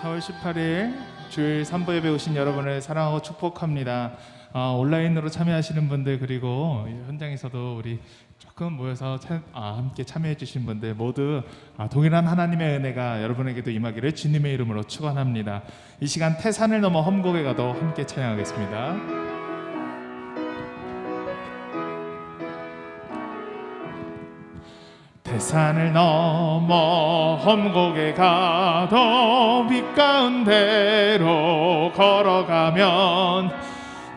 4월 18일 주일 3부 예배 오신 여러분을 사랑하고 축복합니다. 온라인으로 참여하시는 분들, 그리고 현장에서도 우리 조금 모여서 함께 참여해 주신 분들 모두 동일한 하나님의 은혜가 여러분에게도 임하기를 주님의 이름으로 축원합니다. 이 시간 태산을 넘어 험곡에 가도 함께 찬양하겠습니다. 태산을 넘어 험곡에 가도 빛 가운데로 걸어가면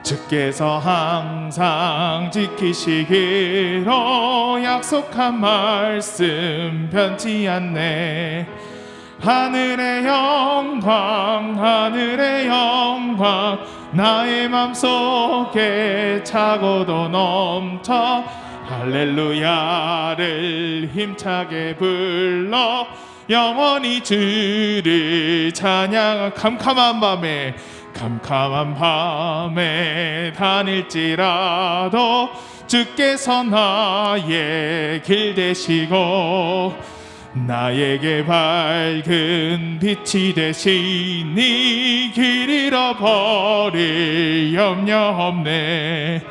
주께서 항상 지키시기로 약속한 말씀 변치 않네. 하늘의 영광 하늘의 영광 나의 맘속에 차고도 넘쳐 할렐루야를 힘차게 불러 영원히 주를 찬양. 캄캄한 밤에 다닐지라도 주께서 나의 길 되시고 나에게 밝은 빛이 되시니 길 잃어버릴 염려 없네.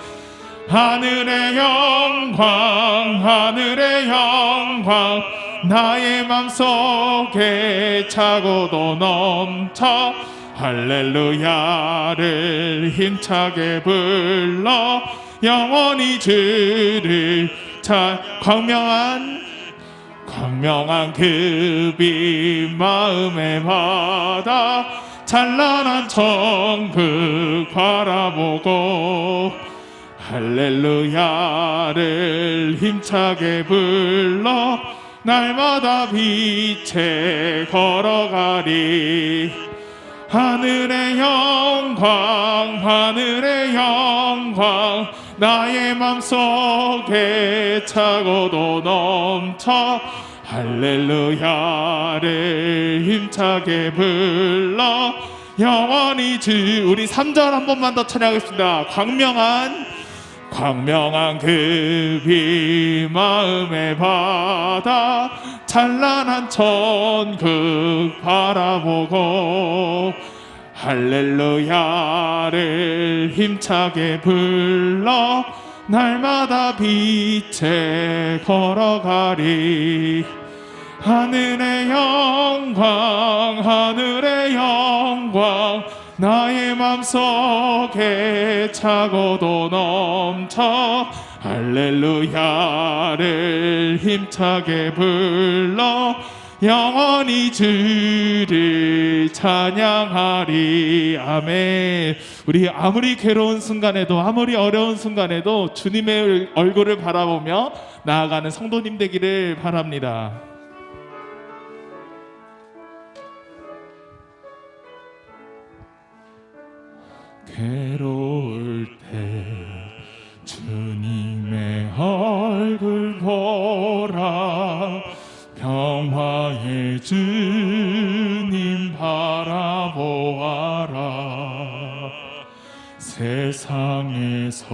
하늘의 영광 하늘의 영광 나의 맘속에 차고도 넘쳐 할렐루야를 힘차게 불러 영원히 주를 광명한 그 빛 마음에 받아 찬란한 천국 바라보고 할렐루야를 힘차게 불러 날마다 빛에 걸어가리. 하늘의 영광 하늘의 영광 나의 맘속에 차고도 넘쳐 할렐루야를 힘차게 불러 영원히 우리 3절 한 번만 더 찬양하겠습니다. 광명한 그 빛 마음에 받아 찬란한 천국 바라보고 할렐루야를 힘차게 불러 날마다 빛에 걸어가리. 하늘의 영광 하늘의 영광 나의 맘속에 차고도 넘쳐 할렐루야를 힘차게 불러 영원히 주를 찬양하리. 아멘. 우리 아무리 괴로운 순간에도 아무리 어려운 순간에도 주님의 얼굴을 바라보며 나아가는 성도님 되기를 바랍니다. 괴로울 때 주님의 얼굴 보라. 평화의 주님 바라보아라. 세상에서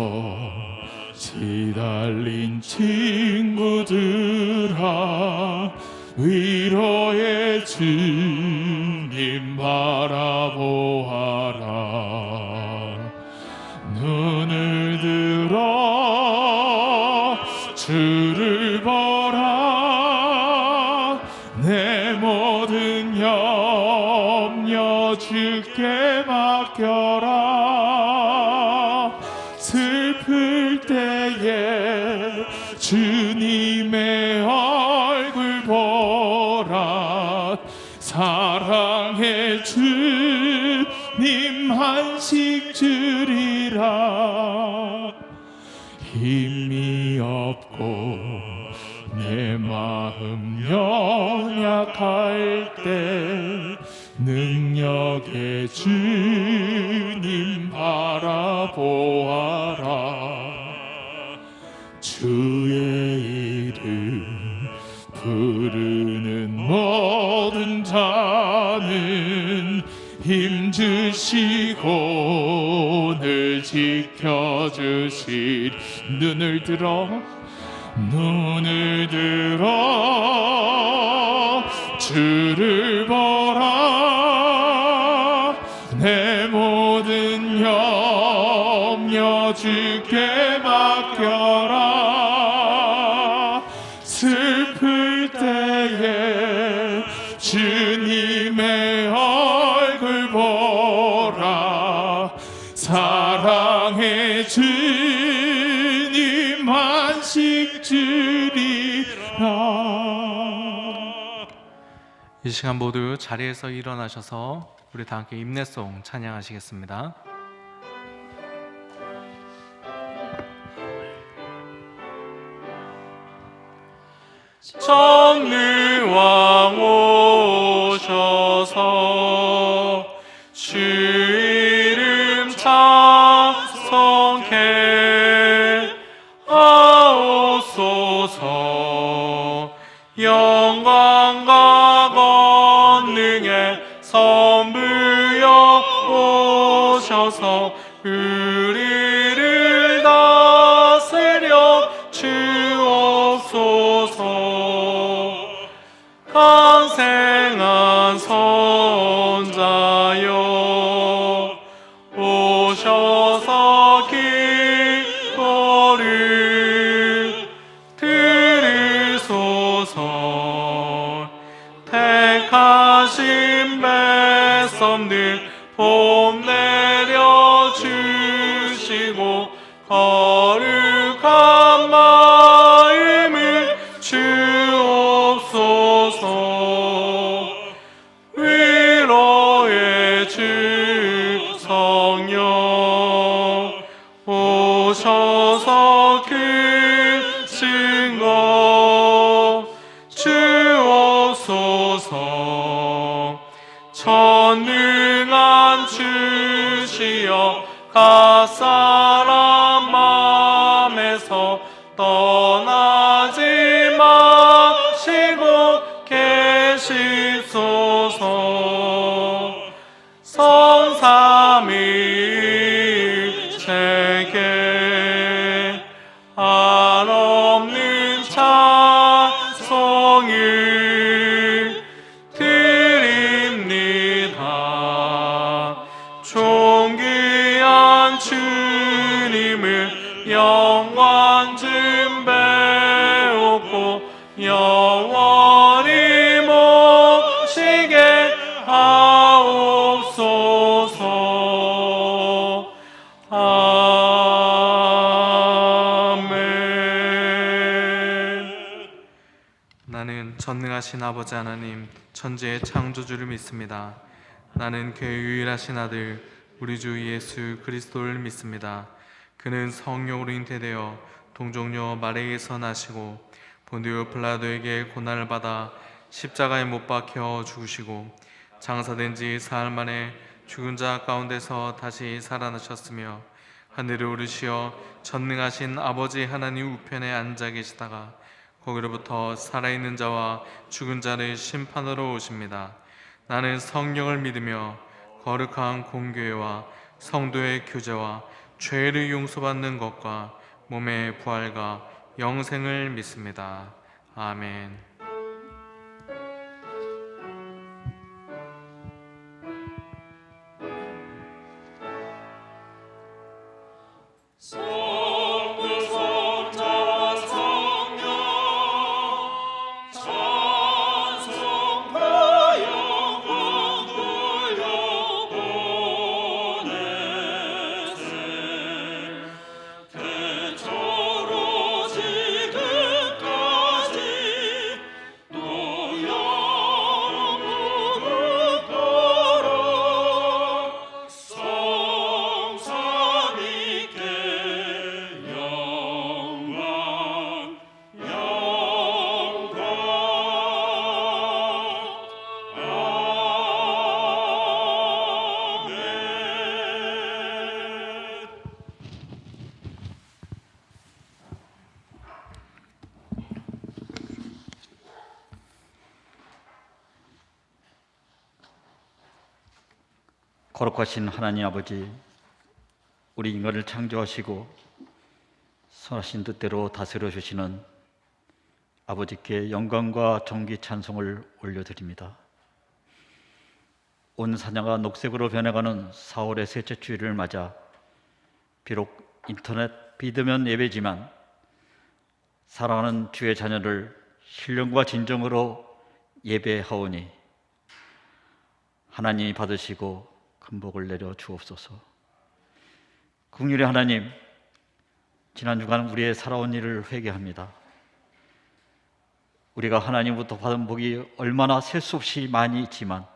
시달린 친구들아 위로의 주님 바라보아라. 눈을 들어 주를 보라. 내 모든 염려 주께 맡겨라. 슬플 때에 주님의 얼굴 보라. 사랑의 주님 한식 주리라. 힘이 없고 내 마음 연약할 때 능력의 주님 바라보아라. 주의 이름 부르는 모든 자는 힘주시고 늘 지켜주실. 눈을 들어 주를 보라. 내 모든 염려 주께 맡겨라. 슬플 때에 주님의 얼굴 보라. 사랑의 주님 안식 주리라. 이 시간 모두 자리에서 일어나셔서 우리 다 함께 임내송 찬양하시겠습니다. 전능왕 오셔서 주 이름 찬송해 하옵소서. 영광과 권능의 선부여 오셔서 우리를 다스려 주옵소서. 간생한 선자여 오셔서 기도를 들으소서. 택하신 백성들 봄 내려주시고 거룩한 마음을 주옵소서. 위로의 주 성령 오셔서 그 증거 주옵소서. 전능한 주시여 각 사람 맘에서 떠나지 마시고 계시소서. 성삼위일체계 한없는 찬송을 드립니다. 존귀한 주님을 영광 좀 배웠고 영원히 모시게 하옵소서. 아멘. 나는 전능하신 아버지 하나님 천지의 창조주를 믿습니다. 나는 그의 유일하신 아들 우리 주 예수 그리스도를 믿습니다. 그는 성령으로 잉태되어 동정녀 마리아에게서 나시고 본디오 빌라도에게 고난을 받아 십자가에 못 박혀 죽으시고 장사된 지 사흘 만에 죽은 자 가운데서 다시 살아나셨으며 하늘에 오르시어 전능하신 아버지 하나님 우편에 앉아 계시다가 거기로부터 살아있는 자와 죽은 자를 심판하러 오십니다. 나는 성령을 믿으며 거룩한 공교회와 성도의 교제와 죄를 용서받는 것과 몸의 부활과 영생을 믿습니다. 아멘. 거룩하신 하나님 아버지, 우리 인간을 창조하시고 선하신 뜻대로 다스려 주시는 아버지께 영광과 존귀 찬송을 올려드립니다. 온 사냐가 녹색으로 변해가는 4월의 셋째 주일을 맞아 비록 인터넷 비대면 예배지만 사랑하는 주의 자녀를 신령과 진정으로 예배하오니 하나님이 받으시고 큰 복을 내려 주옵소서. 긍휼의 하나님, 지난 주간 우리의 살아온 일을 회개합니다. 우리가 하나님부터 받은 복이 얼마나 셀 수 없이 많이 있지만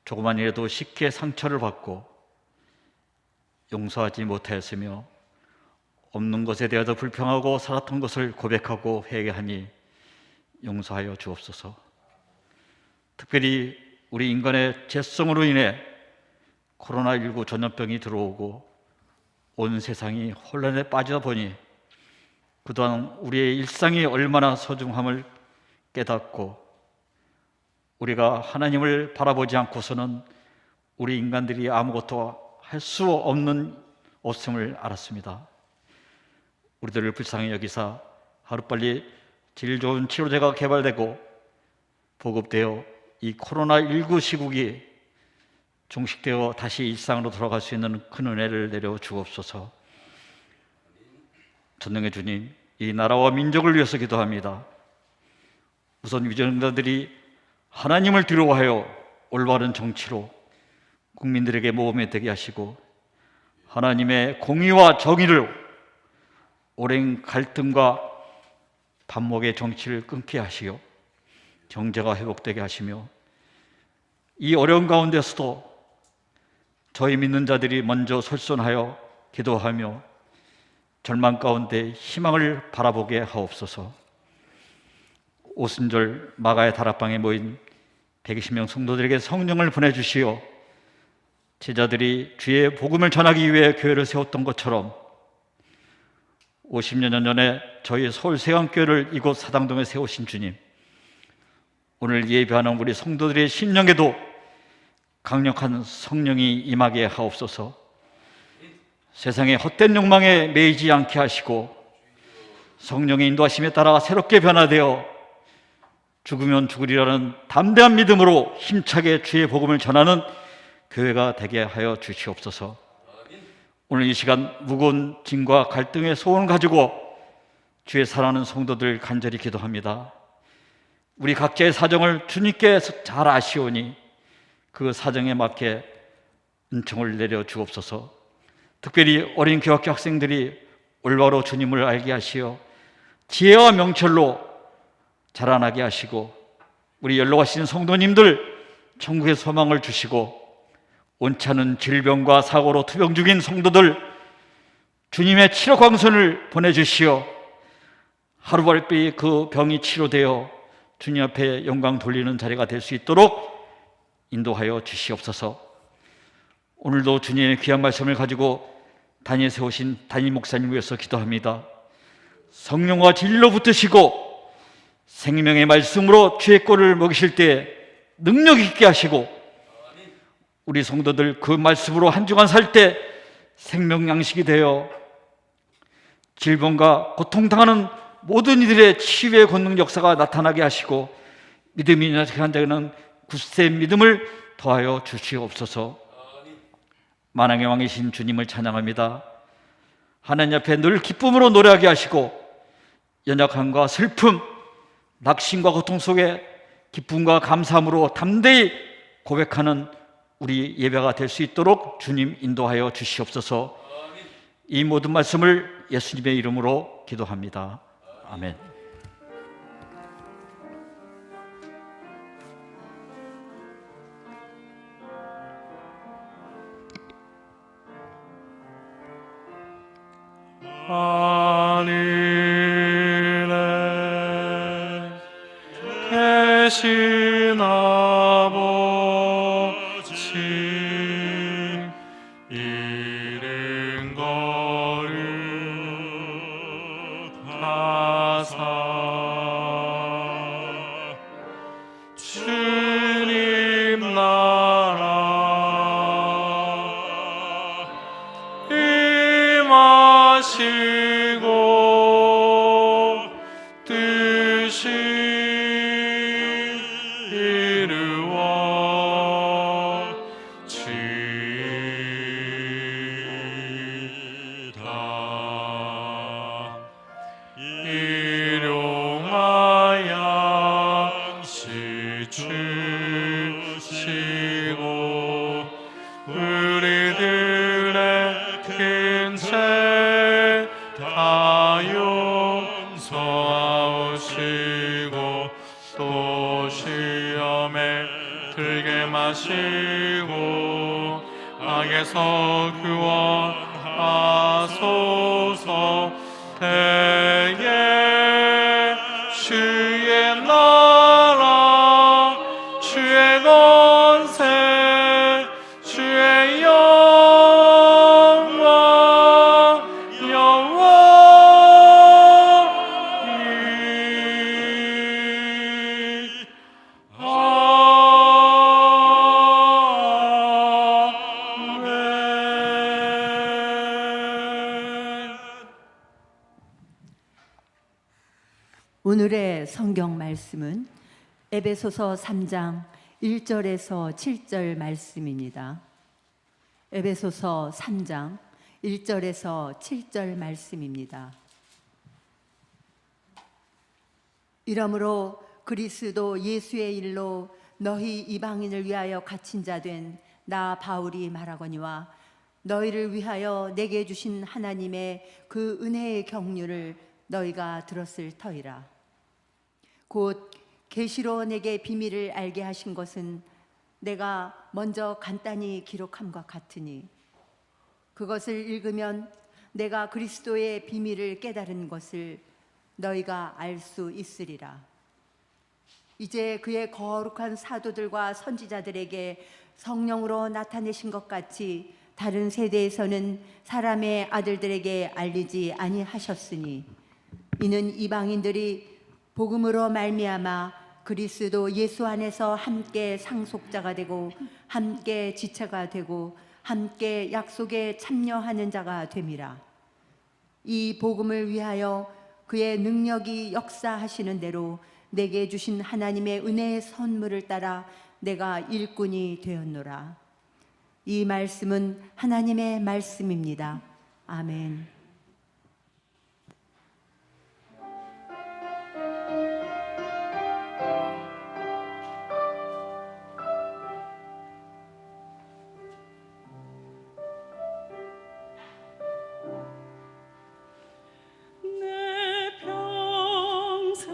조그만 일에도 쉽게 상처를 받고 용서하지 못하였으며 없는 것에 대하여 불평하고 살았던 것을 고백하고 회개하니 용서하여 주옵소서. 특별히 우리 인간의 죄성으로 인해 코로나19 전염병이 들어오고 온 세상이 혼란에 빠지다 보니 그동안 우리의 일상이 얼마나 소중함을 깨닫고 우리가 하나님을 바라보지 않고서는 우리 인간들이 아무것도 할 수 없음을 알았습니다. 우리들을 불쌍히 여기사 하루빨리 질 좋은 치료제가 개발되고 보급되어 이 코로나19 시국이 종식되어 다시 일상으로 돌아갈 수 있는 큰 은혜를 내려 주옵소서. 전능의 주님, 이 나라와 민족을 위해서 기도합니다. 우선 위정자들이 하나님을 두려워하여 올바른 정치로 국민들에게 모범이 되게 하시고 하나님의 공의와 정의를 오랜 갈등과 반목의 정치를 끊게 하시어 경제가 회복되게 하시며 이 어려운 가운데서도 저희 믿는 자들이 먼저 솔선하여 기도하며 절망 가운데 희망을 바라보게 하옵소서. 오순절 마가의 다락방에 모인 120명 성도들에게 성령을 보내주시어 제자들이 주의 복음을 전하기 위해 교회를 세웠던 것처럼 50년 전에 저희 서울세강교회를 이곳 사당동에 세우신 주님, 오늘 예배하는 우리 성도들의 심령에도 강력한 성령이 임하게 하옵소서. 세상의 헛된 욕망에 매이지 않게 하시고 성령의 인도하심에 따라 새롭게 변화되어 죽으면 죽으리라는 담대한 믿음으로 힘차게 주의 복음을 전하는 교회가 되게 하여 주시옵소서. 오늘 이 시간 무거운 짐과 갈등의 소원을 가지고 주의 사랑하는 성도들 간절히 기도합니다. 우리 각자의 사정을 주님께 잘 아시오니 그 사정에 맞게 은총을 내려 주옵소서. 특별히 어린 교학교 학생들이 올바로 주님을 알게 하시어 지혜와 명철로 자라나게 하시고 우리 연로하신 성도님들 천국의 소망을 주시고 원치 않은 질병과 사고로 투병 중인 성도들 주님의 치료 광선을 보내주시어 하루빨리 그 병이 치료되어 주님 앞에 영광 돌리는 자리가 될 수 있도록 인도하여 주시옵소서. 오늘도 주님의 귀한 말씀을 가지고 단위에 세우신 담임 목사님 위해서 기도합니다. 성령과 진리로 붙드시고 생명의 말씀으로 주의 꼴을 먹이실 때 능력 있게 하시고 우리 성도들 그 말씀으로 한 주간 살 때 생명 양식이 되어 질병과 고통당하는 모든 이들의 치유의 권능 역사가 나타나게 하시고 믿음이 약한 자에게는 굳센 믿음을 더하여 주시옵소서. 만왕의 왕이신 주님을 찬양합니다. 하나님 앞에 늘 기쁨으로 노래하게 하시고 연약함과 슬픔, 낙심과 고통 속에 기쁨과 감사함으로 담대히 고백하는 우리 예배가 될 수 있도록 주님 인도하여 주시옵소서. 이 모든 말씀을 예수님의 이름으로 기도합니다. 아멘. 하늘에 계신 아버지 이름 거룩하사 주님 나라 임하시고 뜻이 이루어 일용하여 주시고 우리들의 큰 죄 다 용서하시고 또 시험에 들게 마시고 악에서 구원하소서. 대개 주의 나라 주의 권세 주의 영광 영원히 아멘. 오늘의 성경 말씀은 에베소서 3장 1절에서 7절 말씀입니다. 에베소서 3장 1절에서 7절 말씀입니다. 이러므로 그리스도 예수의 일로 너희 이방인을 위하여 갇힌 자 된 나 바울이 말하거니와 너희를 위하여 내게 주신 하나님의 그 은혜의 경륜을 너희가 들었을 터이라. 곧 계시로 내게 비밀을 알게 하신 것은 내가 먼저 간단히 기록함과 같으니 그것을 읽으면 내가 그리스도의 비밀을 깨달은 것을 너희가 알 수 있으리라. 이제 그의 거룩한 사도들과 선지자들에게 성령으로 나타내신 것 같이 다른 세대에서는 사람의 아들들에게 알리지 아니하셨으니 이는 이방인들이 복음으로 말미암아 그리스도 예수 안에서 함께 상속자가 되고 함께 지체가 되고 함께 약속에 참여하는 자가 됨이라. 이 복음을 위하여 그의 능력이 역사하시는 대로 내게 주신 하나님의 은혜의 선물을 따라 내가 일꾼이 되었노라. 이 말씀은 하나님의 말씀입니다. 아멘. 내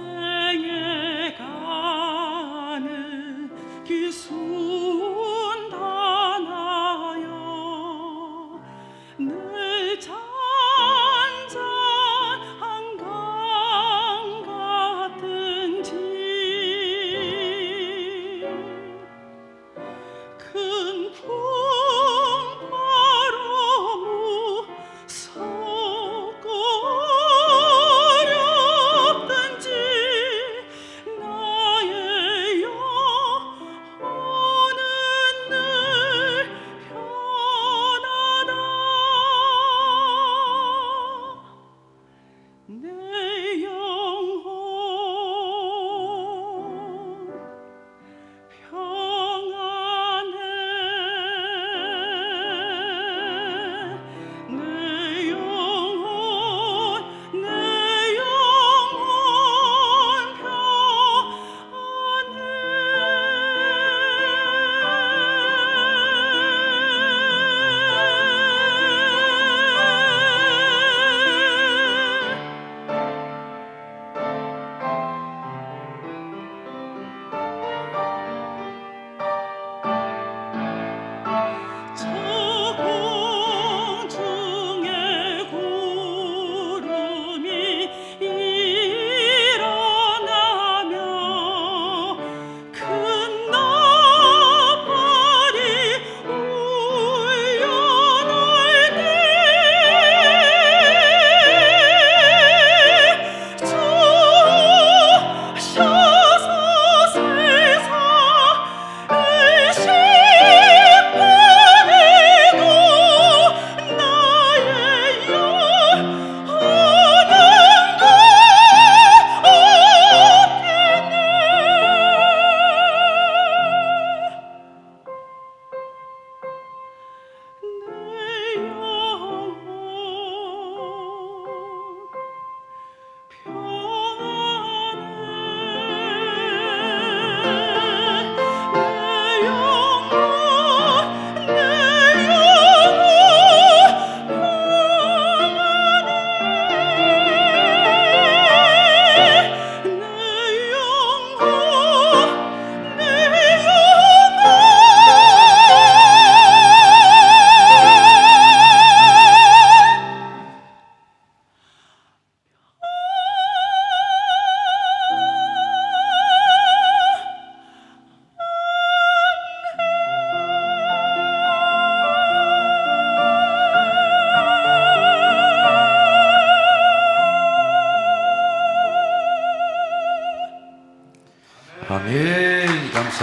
평생에 가는 길 순단하여 늘 잘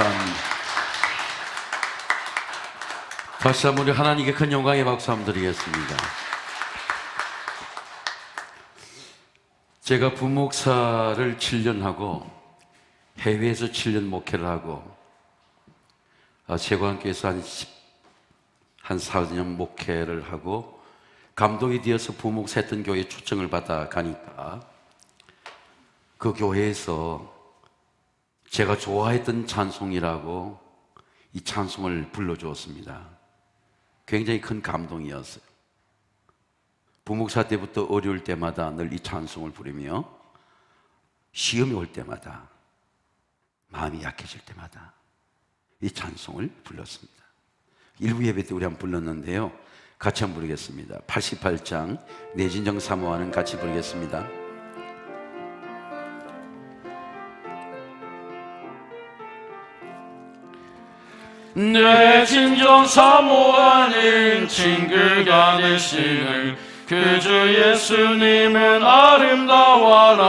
감사합니다. 다시 한번 우리 하나님께 큰 영광의 박수 한번 드리겠습니다. 제가 부목사를 7년 하고 해외에서 7년 목회를 하고 세관교에서 한 4년 목회를 하고 감독이 되어서 부목사 했던 교회에 초청을 받아 가니까 그 교회에서 제가 좋아했던 찬송이라고 이 찬송을 불러주었습니다. 굉장히 큰 감동이었어요. 부목사 때부터 어려울 때마다 늘 이 찬송을 부르며 시험이 올 때마다 마음이 약해질 때마다 이 찬송을 불렀습니다. 일부 예배 때 우리 한번 불렀는데요. 같이 한번 부르겠습니다. 88장 내 진정 사모하는 같이 부르겠습니다. 내 진정 사모하는 친구가 되시는 그 주 예수님은 아름다워라.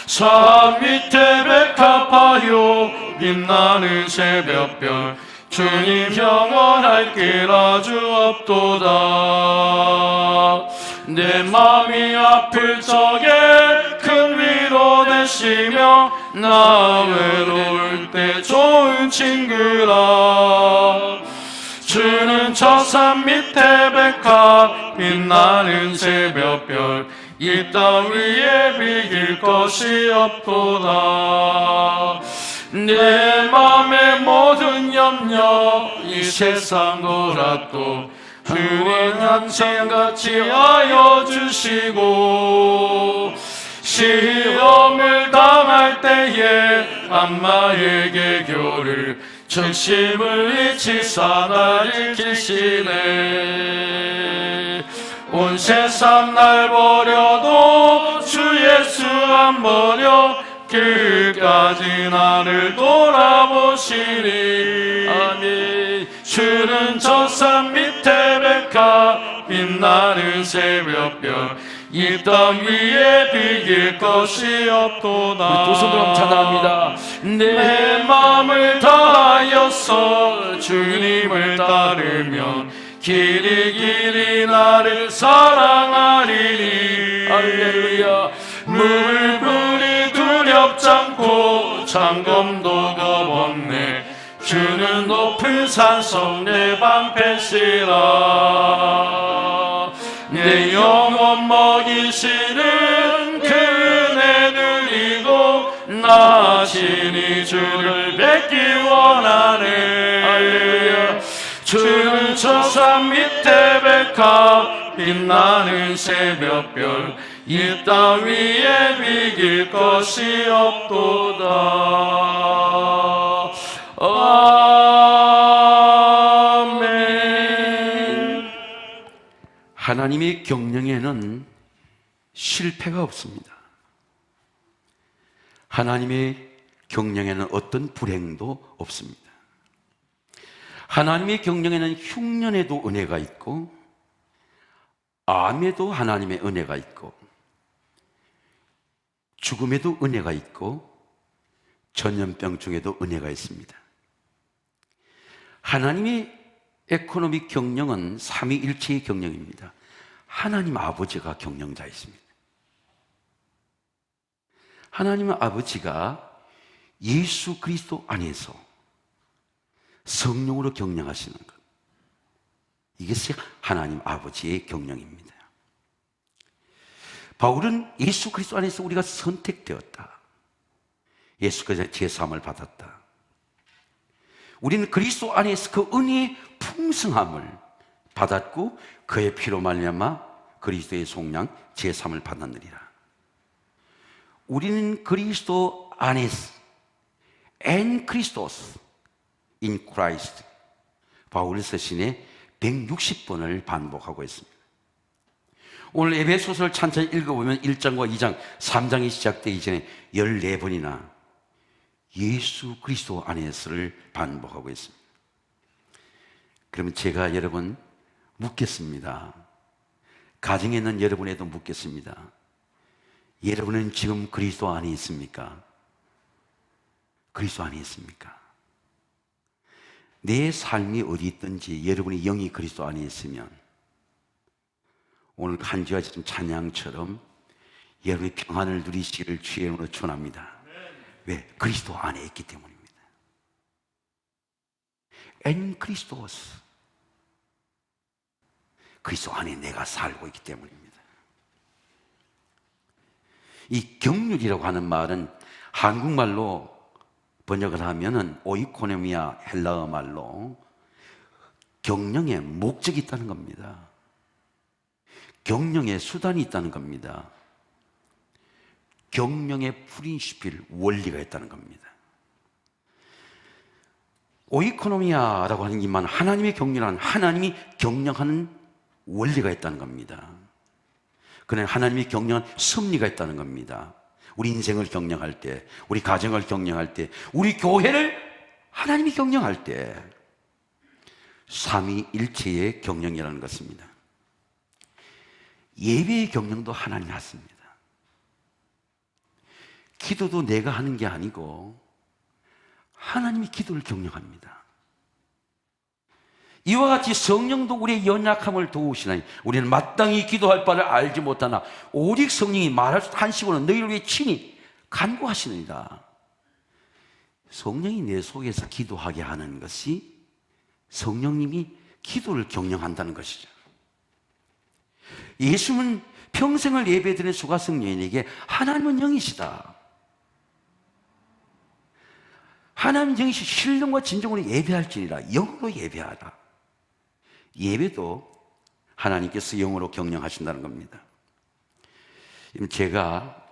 산 밑에 백합하여 빛나는 새벽별 주님 영원할 길 아주 없도다. 내 맘이 아플 적에 큰 위로 되시며 나 외로울 때 좋은 친구라. 주는 저 산 밑에 백합 빛나는 새벽별 이 땅 위에 비길 것이 없도다. 내 맘의 모든 염려 이 세상 돌아도 주는 항상같이 하여 주시고 시험을 당할 때에 암마의 개교를 적심을 잊히사 나를 지키네. 온 세상 날 버려도 주 예수 안 버려 끝까지 나를 돌아보시니. 아멘. 주는 저 산 밑에 백합 빛나는 새벽별 이 땅 위에 비길 것이 없도다. 두 손으로 찬양합니다. 내 마음을 다하여서 주님을 따르면 길이 나를 사랑하리니. 할렐루야. 물불이 두렵지 않고 장검도 겁없네. 주는 높은 산성 내 방패시라. 내 영혼 먹이시는 그 은혜 누리고 나 신이 주를 뵙기 원하네. 할렐루야. 주는 저 산 밑에 백합 빛나는 새벽별 이 땅 위에 비길 것이 없도다. 아멘. 하나님의 경영에는 실패가 없습니다. 하나님의 경영에는 어떤 불행도 없습니다. 하나님의 경영에는 흉년에도 은혜가 있고 암에도 하나님의 은혜가 있고 죽음에도 은혜가 있고 전염병 중에도 은혜가 있습니다. 하나님의 에코노믹 경영은 삼위일체의 경영입니다. 하나님 아버지가 경영자이십니다. 하나님 아버지가 예수 그리스도 안에서 성령으로 경영하시는 것, 이것이 하나님 아버지의 경영입니다. 바울은 예수 그리스도 안에서 우리가 선택되었다. 예수 그리스도의 제사함을 받았다. 우리는 그리스도 안에서 그 은혜의 풍성함을 받았고 그의 피로 말미암아 그리스도의 속량 제사함을 받았느니라. 우리는 그리스도 안에서 en Christos, in Christ, 바울 서신에 160번을 반복하고 있습니다. 오늘 에베소서를 찬찬히 읽어보면 1장과 2장, 3장이 시작되기 전에 14번이나 예수 그리스도 안에서를 반복하고 있습니다. 그러면 제가 여러분 묻겠습니다. 가정에 있는 여러분에도 묻겠습니다. 여러분은 지금 그리스도 안에 있습니까? 그리스도 안에 있습니까? 내 삶이 어디 있든지 여러분이 영이 그리스도 안에 있으면 오늘 한 주와 지금 찬양처럼 여러분이 평안을 누리시기를 주의 이름으로 축원합니다. 왜? 그리스도 안에 있기 때문입니다. 엔 그리스도스, 그리스도 안에 내가 살고 있기 때문입니다. 이 경륜이라고 하는 말은 한국말로 번역을 하면은 오이코노미아 헬라어 말로 경영에 목적이 있다는 겁니다. 경영에 수단이 있다는 겁니다. 경영의 프린시필, 원리가 있다는 겁니다. 오이코노미아라고 하는 이만 하나님의 경륜은 하나님이 경영하는 원리가 있다는 겁니다. 그는 하나님이 경영한 섭리가 있다는 겁니다. 우리 인생을 경영할 때, 우리 가정을 경영할 때, 우리 교회를 하나님이 경영할 때 삼위일체의 경영이라는 것입니다. 예배의 경영도 하나님이 하십니다. 기도도 내가 하는 게 아니고 하나님이 기도를 경영합니다. 이와 같이 성령도 우리의 연약함을 도우시나니 우리는 마땅히 기도할 바를 알지 못하나 오직 성령이 말하시고는 너희를 위해 친히 간구하시느니라. 성령이 내 속에서 기도하게 하는 것이 성령님이 기도를 경영한다는 것이죠. 예수는 평생을 예배드린 수가성녀인에게 하나님은 영이시다, 하나님 영이시 신령과 진정으로 예배할지니라, 영으로 예배하라. 예배도 하나님께서 영으로 경영하신다는 겁니다. 제가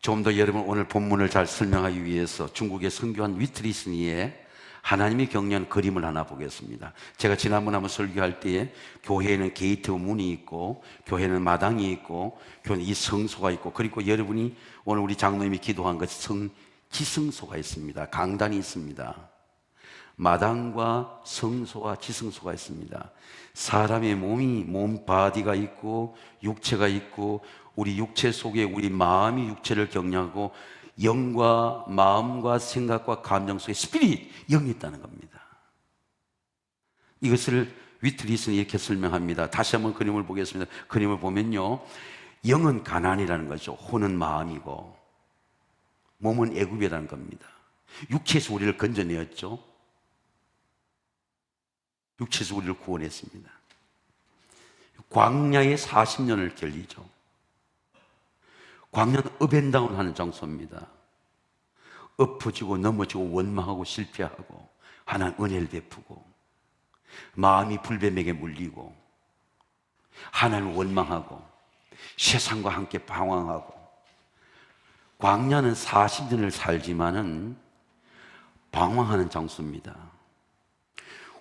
좀 더 여러분 오늘 본문을 잘 설명하기 위해서 중국의 선교한 위트리스니의 하나님의 경영한 그림을 하나 보겠습니다. 제가 지난번 한번 설교할 때에 교회에는 게이트 문이 있고 교회는 마당이 있고 교회는 이 성소가 있고 그리고 여러분이 오늘 우리 장로님이 기도한 것 지성소가 있습니다. 강단이 있습니다. 마당과 성소와 지성소가 있습니다. 사람의 몸 바디가 있고 육체가 있고 우리 육체 속에 우리 마음이 육체를 경영하고 영과 마음과 생각과 감정 속에 스피릿, 영이 있다는 겁니다. 이것을 위트리스는 이렇게 설명합니다. 다시 한번 그림을 보겠습니다. 그림을 보면요, 영은 가난이라는 거죠. 혼은 마음이고 몸은 애굽이라는 겁니다. 육체에서 우리를 건져내었죠. 육체에서 우리를 구원했습니다. 광야에 40년을 견리죠. 광야는 업앤다운 하는 장소입니다. 엎어지고 넘어지고 원망하고 실패하고 하나님 은혜를 베푸고 마음이 불뱀에게 물리고 하나님을 원망하고 세상과 함께 방황하고 광야는 40년을 살지만은 방황하는 장소입니다.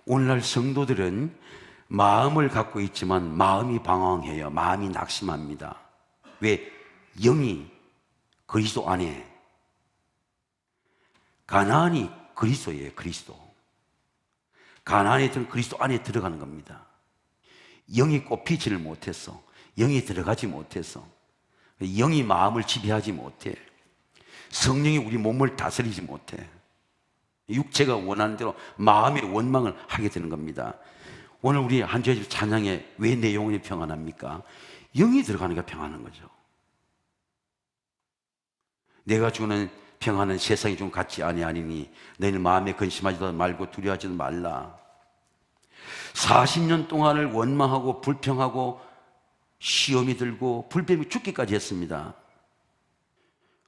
오늘날 성도들은 마음을 갖고 있지만 마음이 방황해요. 마음이 낙심합니다. 왜? 영이 그리스도 안에, 가나안이 그리스도예요. 그리스도. 가나안에 들은 그리스도 안에 들어가는 겁니다. 영이 꼽히지를 못해서, 영이 들어가지 못해서, 영이 마음을 지배하지 못해, 성령이 우리 몸을 다스리지 못해, 육체가 원하는 대로 마음의 원망을 하게 되는 겁니다. 오늘 우리 한 주의 찬양에 왜 내 영혼이 평안합니까? 영이 들어가는 게 평안한 거죠. 내가 주는 평안은 세상이 좀 같지 아니하니 너희는 마음에 근심하지도 말고 두려워하지도 말라. 40년 동안을 원망하고 불평하고 시험이 들고 불뱀이 죽기까지 했습니다.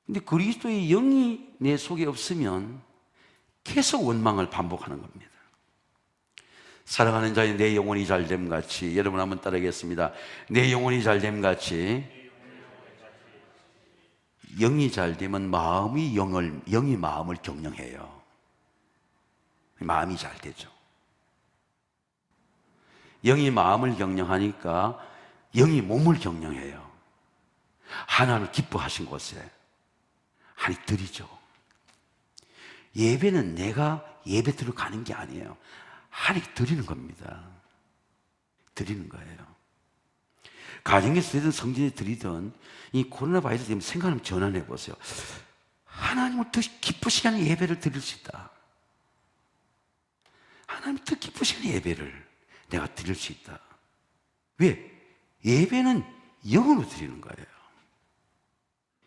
근데 그리스도의 영이 내 속에 없으면 계속 원망을 반복하는 겁니다. 사랑하는 자의 내 영혼이 잘됨 같이, 여러분 한번 따라하겠습니다. 내 영혼이 잘됨 같이 영이 잘되면 영이 마음을 경영해요. 마음이 잘 되죠. 영이 마음을 경영하니까 영이 몸을 경영해요. 하나님을 기뻐하신 곳에 하나님 드리죠. 예배는 내가 예배 들어가는 게 아니에요. 하나님 드리는 겁니다. 드리는 거예요. 가정에서 드리든 성전에 드리든 이 코로나 바이러스 때문에 생각 한번 전환해 보세요. 하나님을 더 기쁘시게 하는 예배를 드릴 수 있다. 하나님을 더 기쁘시게 하는 예배를 내가 드릴 수 있다. 왜? 예배는 영으로 드리는 거예요.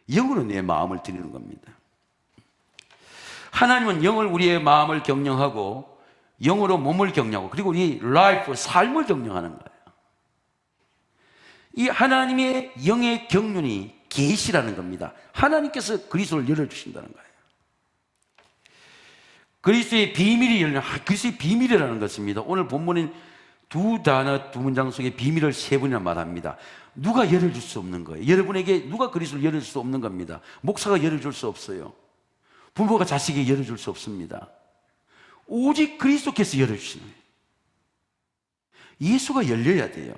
영으로 내 마음을 드리는 겁니다. 하나님은 영을 우리의 마음을 경영하고 영으로 몸을 경영하고 그리고 우리 라이프, 삶을 경영하는 거예요. 이 하나님의 영의 경륜이 계시라는 겁니다. 하나님께서 그리스도를 열어주신다는 거예요. 그리스도의 비밀이 열려, 그리스도의 비밀이라는 것입니다. 오늘 본문인 두 단어, 두 문장 속에 비밀을 세 번이나 말합니다. 누가 열어줄 수 없는 거예요. 여러분에게 누가 그리스도를 열어줄 수 없는 겁니다. 목사가 열어줄 수 없어요. 부모가 자식에게 열어줄 수 없습니다. 오직 그리스도께서 열어주시는 거예요. 예수가 열려야 돼요.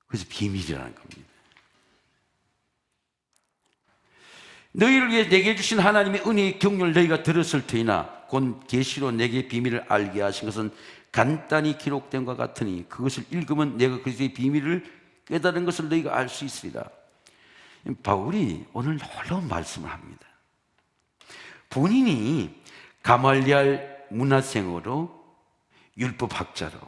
그래서 비밀이라는 겁니다. 너희를 위해 내게 주신 하나님의 은혜의 경륜을 너희가 들었을 터이나 곧 계시로 내게 비밀을 알게 하신 것은 간단히 기록된 것 같으니 그것을 읽으면 내가 그리스도의 비밀을 깨달은 것을 너희가 알 수 있으리라. 바울이 오늘 놀라운 말씀을 합니다. 본인이 가말리알 문화생으로 율법학자로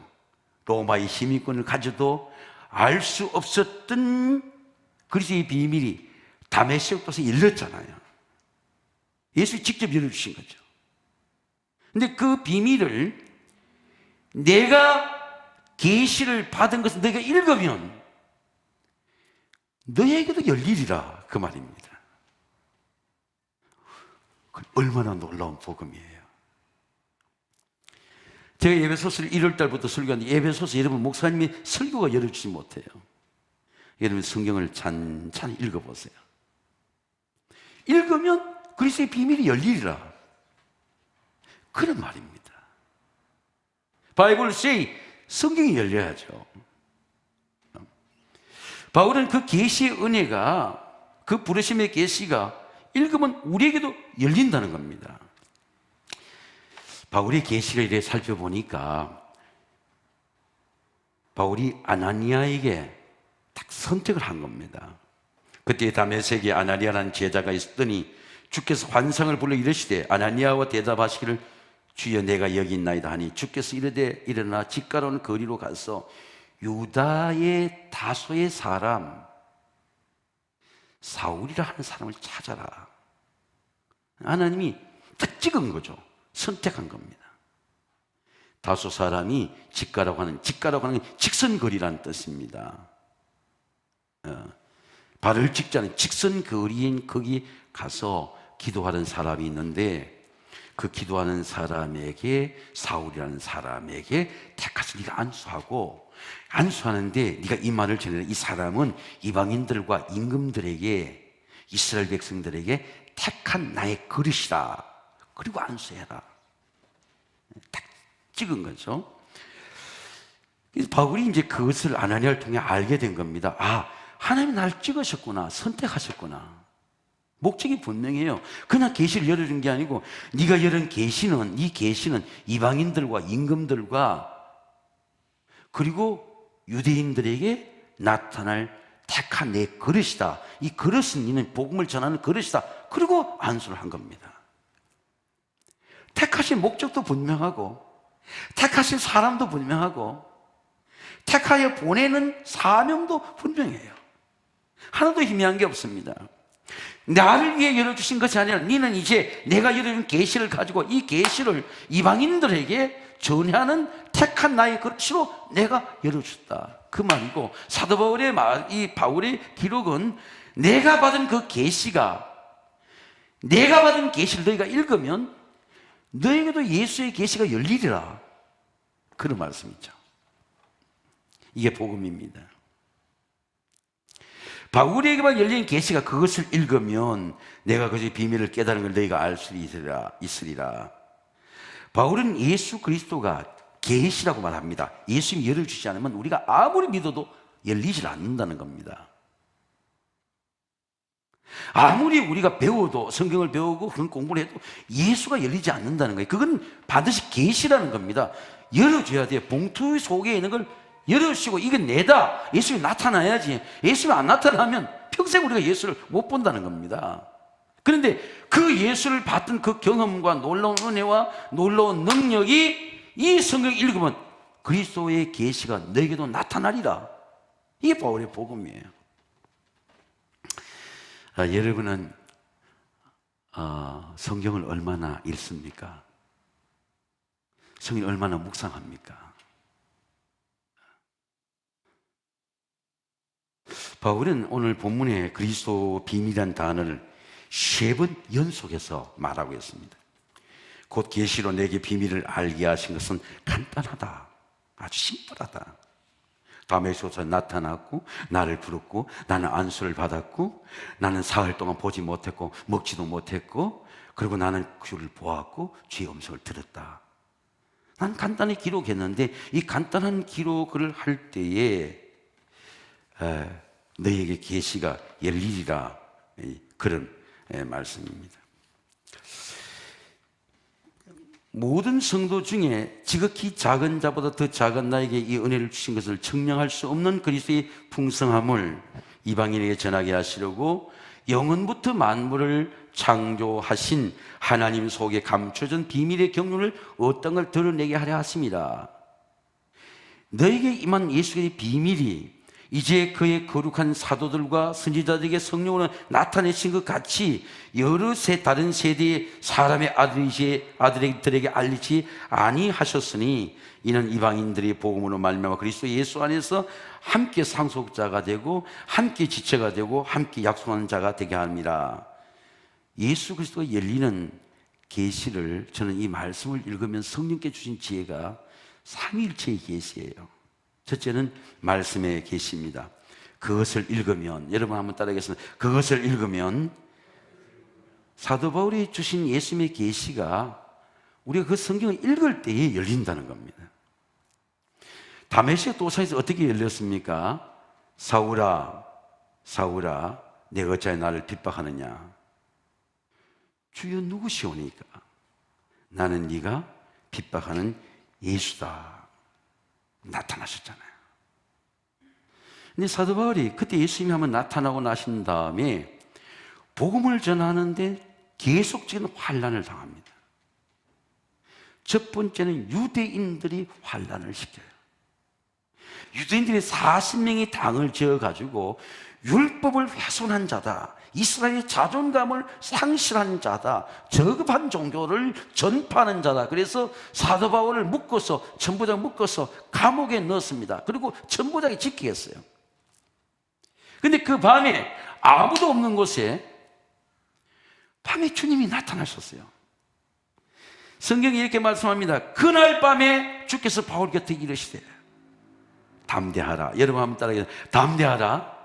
로마의 시민권을 가져도 알 수 없었던 그리스도의 비밀이 다메섹 도서에 열렸잖아요. 예수님이 직접 열어주신 거죠. 근데 그 비밀을 내가 계시를 받은 것을 너희가 읽으면 너희에게도 열리리라 그 말입니다. 얼마나 놀라운 복음이에요. 제가 예배소서를 1월달부터 설교하는데 예배소서 여러분 목사님이 설교가 열어주지 못해요. 여러분 성경을 찬찬히 읽어보세요. 읽으면 그리스도의 비밀이 열리리라 그런 말입니다. 바이블 say 성경이 열려야죠. 바울은 그 계시의 은혜가 그 부르심의 계시가 읽으면 우리에게도 열린다는 겁니다. 바울의 계시를 이렇게 살펴보니까 바울이 아나니아에게 딱 선택을 한 겁니다. 그때 다메섹에 아나니아라는 제자가 있었더니 주께서 환상을 불러 이르시되 아나니아와 대답하시기를 주여 내가 여기 있나이다 하니 주께서 이르되 일어나 집 가로운 거리로 가서 유다의 다소의 사람 사울이라 하는 사람을 찾아라. 하나님이 딱 찍은 거죠. 선택한 겁니다. 다소 사람이 직가라고 하는 직선거리라는 뜻입니다. 발을 찍지 않은 직선거리인 거기 가서 기도하는 사람이 있는데 그 기도하는 사람에게 사울이라는 사람에게 택하서 네가 안수하는데 네가 이 말을 전해라. 이 사람은 이방인들과 임금들에게 이스라엘 백성들에게 택한 나의 그릇이다. 그리고 안수해라. 딱 찍은 거죠. 그래서 바울이 이제 그것을 아나니아를 통해 알게 된 겁니다. 아, 하나님이 날 찍으셨구나. 선택하셨구나. 목적이 분명해요. 그냥 계시를 열어준 게 아니고 네가 열은 계시는 이 계시는 이방인들과 임금들과 그리고 유대인들에게 나타날 택한 내 그릇이다. 이 그릇은 너는 복음을 전하는 그릇이다. 그리고 안수를 한 겁니다. 택하신 목적도 분명하고 택하신 사람도 분명하고 택하여 보내는 사명도 분명해요. 하나도 희미한 게 없습니다. 나를 위해 열어주신 것이 아니라 너는 이제 내가 열어준 계시를 가지고 이 계시를 이방인들에게 전하는 택한 나의 그릇으로 내가 열어줬다. 그 말이고 사도 바울의 이 바울의 기록은 내가 받은 그 계시가 내가 받은 계시를 너희가 읽으면 너에게도 예수의 계시가 열리리라. 그런 말씀이죠. 이게 복음입니다. 바울에게만 열린 계시가 그것을 읽으면 내가 그것의 비밀을 깨달은 걸 너희가 알 수 있으리라. 바울은 예수 그리스도가 계시라고 말합니다. 예수님이 열어주지 않으면 우리가 아무리 믿어도 열리질 않는다는 겁니다. 아무리 우리가 배워도 성경을 배우고 그런 공부를 해도 예수가 열리지 않는다는 거예요. 그건 반드시 계시라는 겁니다. 열어줘야 돼요. 봉투 속에 있는 걸 열어주시고 이건 내다. 예수님이 나타나야지. 예수님이 안 나타나면 평생 우리가 예수를 못 본다는 겁니다. 그런데 그 예수를 봤던 그 경험과 놀라운 은혜와 놀라운 능력이 이 성경 읽으면 그리스도의 계시가 너에게도 나타나리라. 이게 바울의 복음이에요. 여러분은 성경을 얼마나 읽습니까? 성경을 얼마나 묵상합니까? 바울은 오늘 본문에 그리스도 비밀이라는 단어를 3번 연속해서 말하고 있습니다. 곧 계시로 내게 비밀을 알게 하신 것은 간단하다. 아주 심플하다. 다메섹에서 나타났고 나를 부르고 나는 안수를 받았고 나는 사흘 동안 보지 못했고 먹지도 못했고 그리고 나는 주를 보았고 주의 음성을 들었다. 난 간단히 기록했는데 이 간단한 기록을 할 때에 너희에게 계시가 열리리라, 그런 말씀입니다. 모든 성도 중에 지극히 작은 자보다 더 작은 나에게 이 은혜를 주신 것을 증명할 수 없는 그리스도의 풍성함을 이방인에게 전하게 하시려고 영원부터 만물을 창조하신 하나님 속에 감춰진 비밀의 경륜을 어떤 걸 드러내게 하려 하십니다. 너에게 임한 예수의 비밀이 이제 그의 거룩한 사도들과 선지자들에게 성령으로 나타내신 것 같이 여러 다른 세대의 사람의 아들들에게 알리지 아니하셨으니 이는 이방인들이 복음으로 말미암아 그리스도 예수 안에서 함께 상속자가 되고 함께 지체가 되고 함께 약속하는 자가 되게 합니다. 예수 그리스도가 열리는 계시를 저는 이 말씀을 읽으면 성령께 주신 지혜가 삼위일체의 계시예요. 첫째는 말씀의 계시입니다. 그것을 읽으면, 여러분 한번 따라하겠습니다. 그것을 읽으면 사도 바울이 주신 예수님의 계시가 우리가 그 성경을 읽을 때에 열린다는 겁니다. 다메섹 도상에서 어떻게 열렸습니까? 사울아, 사울아, 내가 어찌하여 나를 핍박하느냐? 주여 누구시오니까? 나는 네가 핍박하는 예수다. 나타나셨잖아요. 근데 사도 바울이 그때 예수님이 한번 나타나고 나신 다음에 복음을 전하는데 계속적인 환난을 당합니다. 첫 번째는 유대인들이 환난을 시켜요. 유대인들이 40명이 당을 지어가지고 율법을 훼손한 자다, 이스라엘의 자존감을 상실한 자다, 저급한 종교를 전파하는 자다. 그래서 사도 바울을 묶어서, 천부장 묶어서 감옥에 넣었습니다. 그리고 천부장이 지키게 했어요. 근데 그 밤에 아무도 없는 곳에 밤에 주님이 나타나셨어요. 성경이 이렇게 말씀합니다. 그날 밤에 주께서 바울 곁에 이르시되 담대하라. 여러분 한번 따라하겠습니다. 담대하라.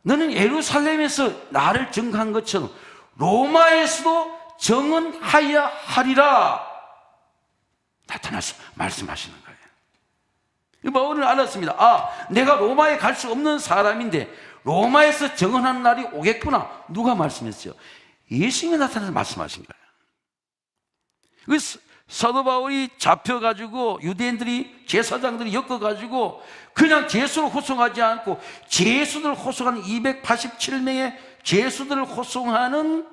너는 예루살렘에서 나를 증거한 것처럼 로마에서도 증언하여야 하리라. 나타나서 말씀하시는 거예요. 바울은 알았습니다. 아, 내가 로마에 갈 수 없는 사람인데 로마에서 증언하는 날이 오겠구나. 누가 말씀했어요? 예수님이 나타나서 말씀하신 거예요. 그래서 사도 바울이 잡혀가지고 유대인들이, 제사장들이 엮어가지고 그냥 제수를 호송하지 않고 제수들을 호송하는 287명의 제수들을 호송하는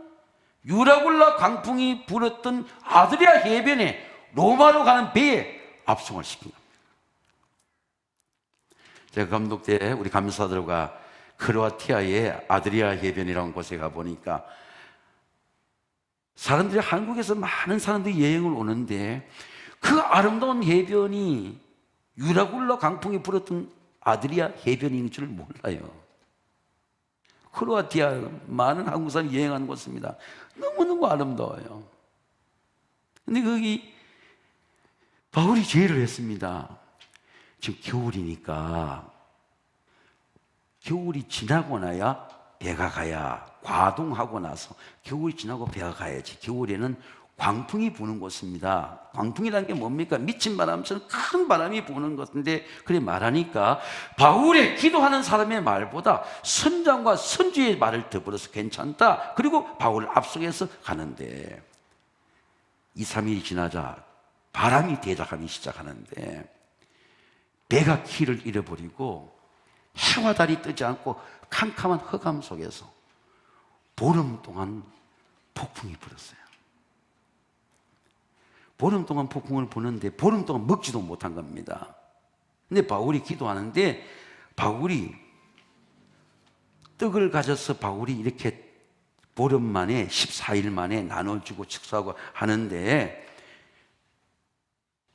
유라굴라 광풍이 불었던 아드리아 해변에 로마로 가는 배에 압송을 시킨 겁니다. 제가 감독 때 우리 감사들과 크로아티아의 아드리아 해변이라는 곳에 가보니까 사람들이, 한국에서 많은 사람들이 여행을 오는데 그 아름다운 해변이 유라굴라 강풍이 불었던 아드리아 해변인 줄 몰라요. 크로아티아 많은 한국 사람이 여행하는 곳입니다. 너무너무 아름다워요. 근데 거기 바울이 제의를 했습니다. 지금 겨울이니까 겨울이 지나고 나야 배가 가야, 과동하고 나서 겨울이 지나고 배가 가야지. 겨울에는 광풍이 부는 곳입니다. 광풍이라는 게 뭡니까? 미친 바람처럼 큰 바람이 부는 것인데, 그래 말하니까 바울의 기도하는 사람의 말보다 선장과 선주의 말을 더불어서 괜찮다. 그리고 바울을 앞서서 가는데 2, 3일이 지나자 바람이 대적하기 시작하는데 배가 키를 잃어버리고 해와 달이 뜨지 않고 캄캄한 흑암 속에서 보름 동안 폭풍이 불었어요. 보름 동안 폭풍을 부는데 보름 동안 먹지도 못한 겁니다. 근데 바울이 기도하는데 바울이 떡을 가져서 바울이 이렇게 보름 만에 14일 만에 나눠주고 축사하고 하는데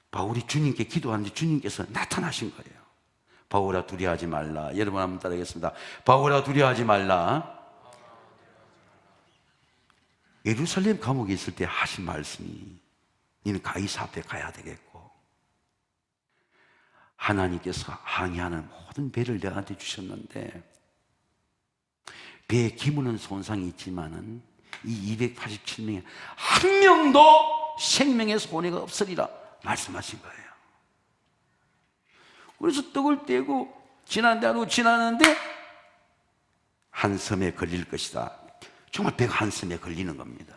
바울이 주님께 기도하는데 주님께서 나타나신 거예요. 바울아 두려워하지 말라. 여러분 한번 따라하겠습니다. 바울아 두려워하지 말라. 예루살렘 감옥에 있을 때 하신 말씀이 너는 가이사 앞에 가야 되겠고 하나님께서 항해하는 모든 배를 내한테 주셨는데 배에 기문은 손상이 있지만은 이 287명에 한 명도 생명의 손해가 없으리라 말씀하신 거예요. 그래서 떡을 떼고 지나는데 한 섬에 걸릴 것이다. 정말 배가 한 섬에 걸리는 겁니다.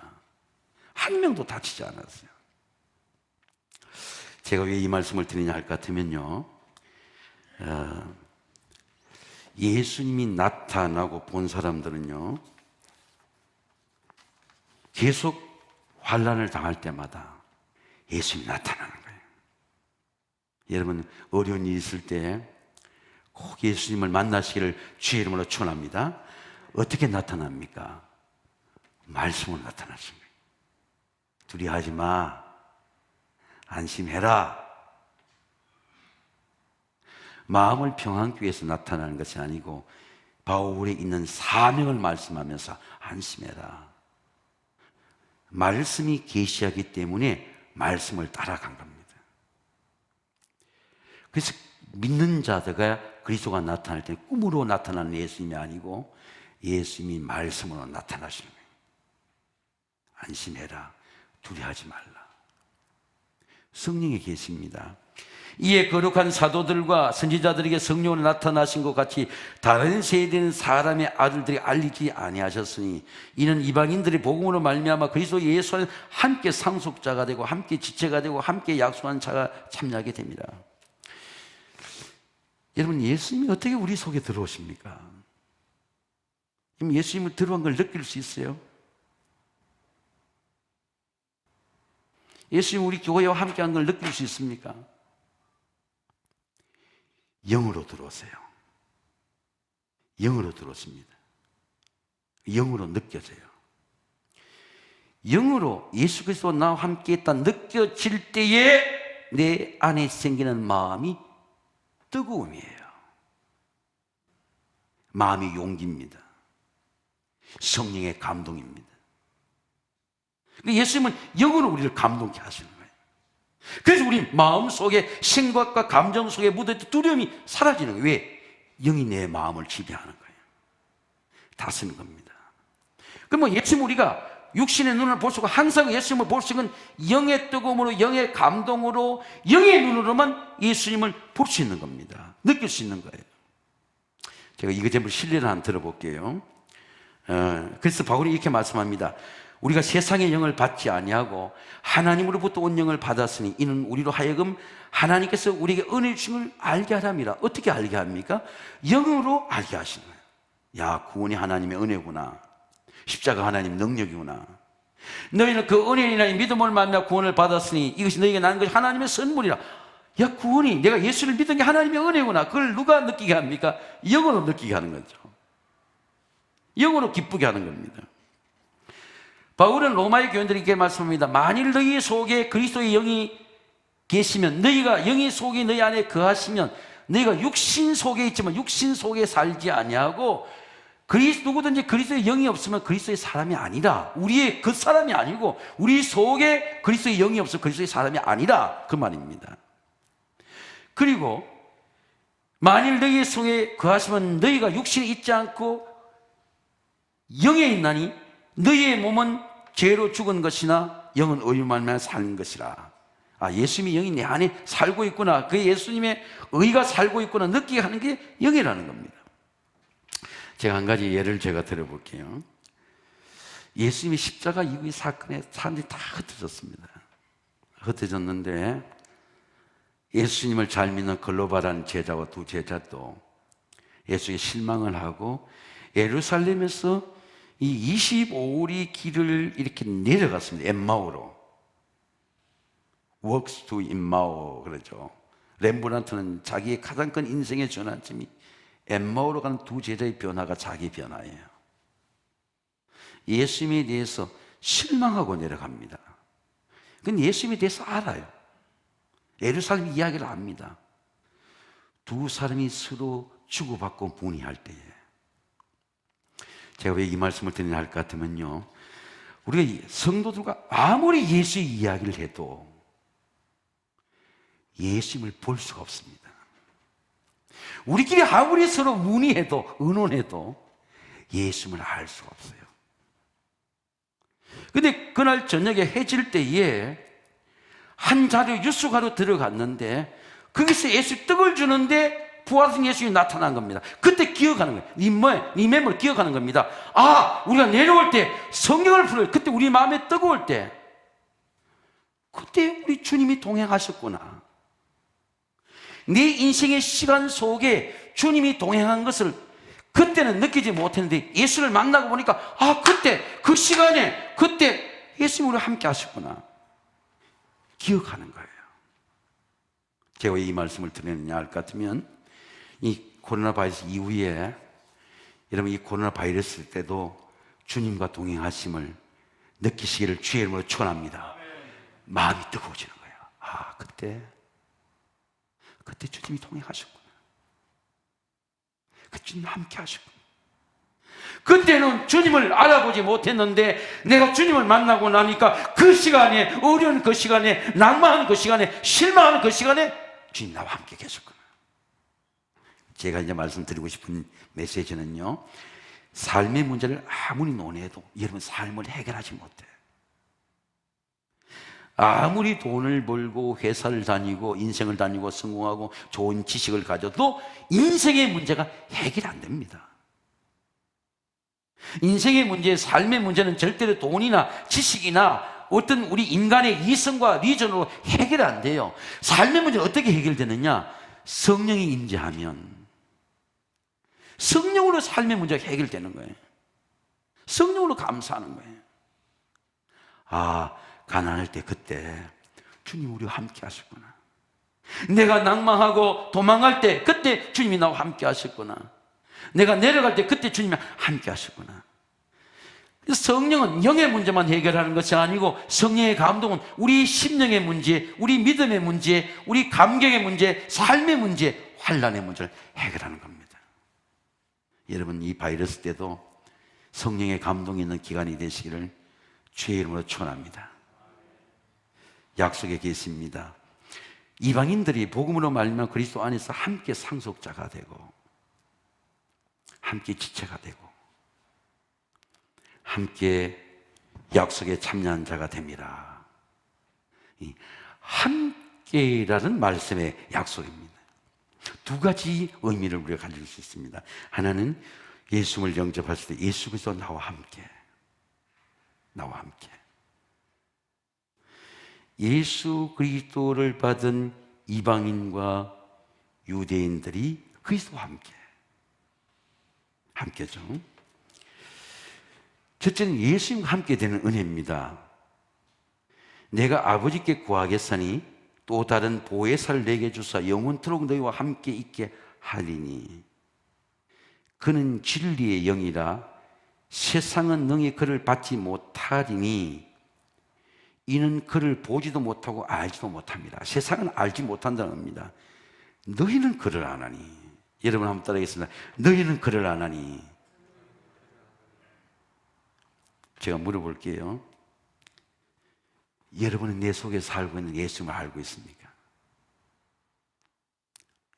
한 명도 다치지 않았어요. 제가 왜 이 말씀을 드리냐 할 것 같으면요, 예수님이 나타나고 본 사람들은요 계속 환난을 당할 때마다 예수님이 나타나는 거예요. 여러분 어려운 일이 있을 때 꼭 예수님을 만나시기를 주의 이름으로 축원합니다. 어떻게 나타납니까? 말씀으로 나타나신 거예요. 두려워하지 마, 안심해라. 마음을 평안하기 위해서 나타나는 것이 아니고 바울에 있는 사명을 말씀하면서 안심해라. 말씀이 계시하기 때문에 말씀을 따라간 겁니다. 그래서 믿는 자들과 그리스도가 나타날 때 꿈으로 나타나는 예수님이 아니고 예수님이 말씀으로 나타나시는 거예요. 안심해라. 두려워하지 말라. 성령이 계십니다. 이에 거룩한 사도들과 선지자들에게 성령으로 나타나신 것 같이 다른 세대는 사람의 아들들이 알리지 아니하셨으니 이는 이방인들의 복음으로 말미암아 그리스도 예수와 함께 상속자가 되고 함께 지체가 되고 함께 약속한 자가 참여하게 됩니다. 여러분 예수님이 어떻게 우리 속에 들어오십니까? 예수님을 들어온 걸 느낄 수 있어요? 예수님 우리 교회와 함께한 걸 느낄 수 있습니까? 영으로 들어오세요. 영으로 들어오십니다. 영으로 느껴져요. 영으로 예수 그리스도와 나와 함께 했다 느껴질 때에 내 안에 생기는 마음이 뜨거움이에요. 마음이 용기입니다. 성령의 감동입니다. 예수님은 영으로 우리를 감동케 하시는 거예요. 그래서 우리 마음 속에 생각과 감정 속에 묻어있던 두려움이 사라지는 거예요. 왜? 영이 내 마음을 지배하는 거예요. 다스리는 겁니다. 그럼 예수님 우리가 육신의 눈을 볼 수 없고 항상 예수님을 볼 수 있는 영의 뜨거움으로 영의 감동으로 영의 눈으로만 예수님을 볼 수 있는 겁니다. 느낄 수 있는 거예요. 제가 이거 전부 실례를 한번 들어볼게요. 그래서 바울이 이렇게 말씀합니다. 우리가 세상의 영을 받지 아니하고 하나님으로부터 온 영을 받았으니 이는 우리로 하여금 하나님께서 우리에게 은혜 주심을 알게 하랍니다. 어떻게 알게 합니까? 영으로 알게 하시는 거예요. 야, 구원이 하나님의 은혜구나. 십자가 하나님 능력이구나. 너희는 그 은혜이나 믿음을 만나 구원을 받았으니 이것이 너희에게 나는 것이 하나님의 선물이라. 야, 구원이 내가 예수를 믿은 게 하나님의 은혜구나. 그걸 누가 느끼게 합니까? 영으로 느끼게 하는 거죠. 영으로 기쁘게 하는 겁니다. 바울은 로마의 교인들에게 말씀합니다. 만일 너희 속에 그리스도의 영이 계시면, 너희가 영의 속에 너희 안에 거하시면, 너희가 육신 속에 있지만 육신 속에 살지 아니하고 누구든지 그리스도의 영이 없으면 그리스도의 사람이 아니라, 우리의 그 사람이 아니고 우리 속에 그리스도의 영이 없으면 그리스도의 사람이 아니라 그 말입니다. 그리고 만일 너희 속에 거하시면 너희가 육신에 있지 않고 영에 있나니 너희의 몸은 죄로 죽은 것이나 영은 의로 말미암아 사는 것이라. 아, 예수님이 영이 내 안에 살고 있구나, 그 예수님의 의가 살고 있구나 느끼게 하는 게 영이라는 겁니다. 제가 한 가지 예를 제가 들어볼게요. 예수님이 십자가 이후의 사건에 사람들이 다 흩어졌습니다. 흩어졌는데 예수님을 잘 믿는 글로바라는 제자와 두 제자도 예수에게 실망을 하고 예루살렘에서 이 25일이 길을 이렇게 내려갔습니다. 엠마오로. Walks to Emmaus 그러죠. 렘브란트는 자기의 가장 큰 인생의 전환점이 엠마오로 가는 두 제자의 변화가 자기 변화예요. 예수님에 대해서 실망하고 내려갑니다. 근데 예수님에 대해서 알아요. 예루살렘 이야기를 압니다. 두 사람이 서로 주고받고 문의할 때에. 제가 왜 이 말씀을 드리냐 할 것 같으면요, 우리가 성도들과 아무리 예수의 이야기를 해도 예수님을 볼 수가 없습니다. 우리끼리 아무리 서로 문의해도 의논해도 예수님을 알 수가 없어요. 근데 그날 저녁에 해질 때에 한 자리에 유숙하러 들어갔는데 거기서 예수 떡을 주는데 부활하신 예수님이 나타난 겁니다. 그때 기억하는 거예요. 네 맴을 기억하는 겁니다. 아, 우리가 내려올 때 성경을 풀어요. 그때 우리 마음에 뜨거울 때 그때 우리 주님이 동행하셨구나. 내 인생의 시간 속에 주님이 동행한 것을 그때는 느끼지 못했는데 예수를 만나고 보니까 아, 그때 그 시간에 그때 예수님 우리와 함께 하셨구나 기억하는 거예요. 제가 왜 이 말씀을 드리느냐 할 것 같으면 이 코로나 바이러스 이후에 여러분 이 코로나 바이러스 때도 주님과 동행하심을 느끼시기를 주의 이름으로 축원합니다. 마음이 뜨거워지는 거예요. 아, 그때 주님이 동행하셨구나. 그 주님 함께 하셨구나. 그때는 주님을 알아보지 못했는데 내가 주님을 만나고 나니까 그 시간에, 어려운 그 시간에, 낭만하는 그 시간에, 실망하는 그 시간에 주님 나와 함께 계셨구나. 제가 이제 말씀드리고 싶은 메시지는요, 삶의 문제를 아무리 논해도 여러분 삶을 해결하지 못해. 아무리 돈을 벌고 회사를 다니고 인생을 다니고 성공하고 좋은 지식을 가져도 인생의 문제가 해결 안 됩니다. 인생의 문제, 삶의 문제는 절대로 돈이나 지식이나 어떤 우리 인간의 이성과 리전으로 해결 안 돼요. 삶의 문제는 어떻게 해결되느냐? 성령이 임재하면 성령으로 삶의 문제가 해결되는 거예요. 성령으로 감사하는 거예요. 아, 가난할 때 그때 주님 우리와 함께 하셨구나. 내가 낭망하고 도망갈 때 그때 주님이 나와 함께 하셨구나. 내가 내려갈 때 그때 주님이 함께 하셨구나. 성령은 영의 문제만 해결하는 것이 아니고 성령의 감동은 우리 심령의 문제, 우리 믿음의 문제, 우리 감격의 문제, 삶의 문제, 환난의 문제를 해결하는 겁니다. 여러분 이 바이러스 때도 성령의 감동이 있는 기간이 되시기를 주의 이름으로 축원합니다. 약속에 계십니다. 이방인들이 복음으로 말미암아 그리스도 안에서 함께 상속자가 되고 함께 지체가 되고 함께 약속에 참여한 자가 됩니다. 이 함께라는 말씀의 약속입니다. 두 가지 의미를 우리가 가질 수 있습니다. 하나는 예수를 영접했을 때 예수 그리스도 나와 함께 예수 그리스도를 받은 이방인과 유대인들이 그리스도와 함께죠. 첫째는 예수님과 함께 되는 은혜입니다. 내가 아버지께 구하겠으니 또 다른 보혜사를 내게 주사 영원토록 너희와 함께 있게 하리니 그는 진리의 영이라 세상은 능히 그를 받지 못하리니 이는 그를 보지도 못하고 알지도 못합니다. 세상은 알지 못한다는 겁니다. 너희는 그를 아나니. 여러분 한번 따라하겠습니다. 너희는 그를 아나니. 제가 물어볼게요. 여러분은 내 속에 살고 있는 예수님을 알고 있습니까?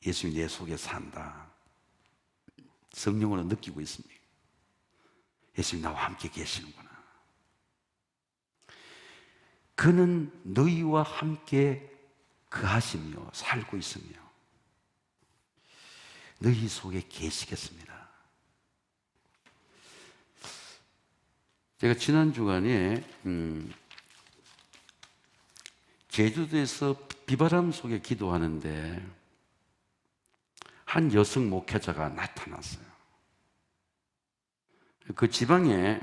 예수님이 내 속에 산다. 성령으로 느끼고 있습니까? 예수님 나와 함께 계시는구나. 그는 너희와 함께 거하시며 살고 있으며 너희 속에 계시겠습니다. 제가 지난 주간에 제주도에서 비바람 속에 기도하는데 한 여성 목회자가 나타났어요. 그 지방에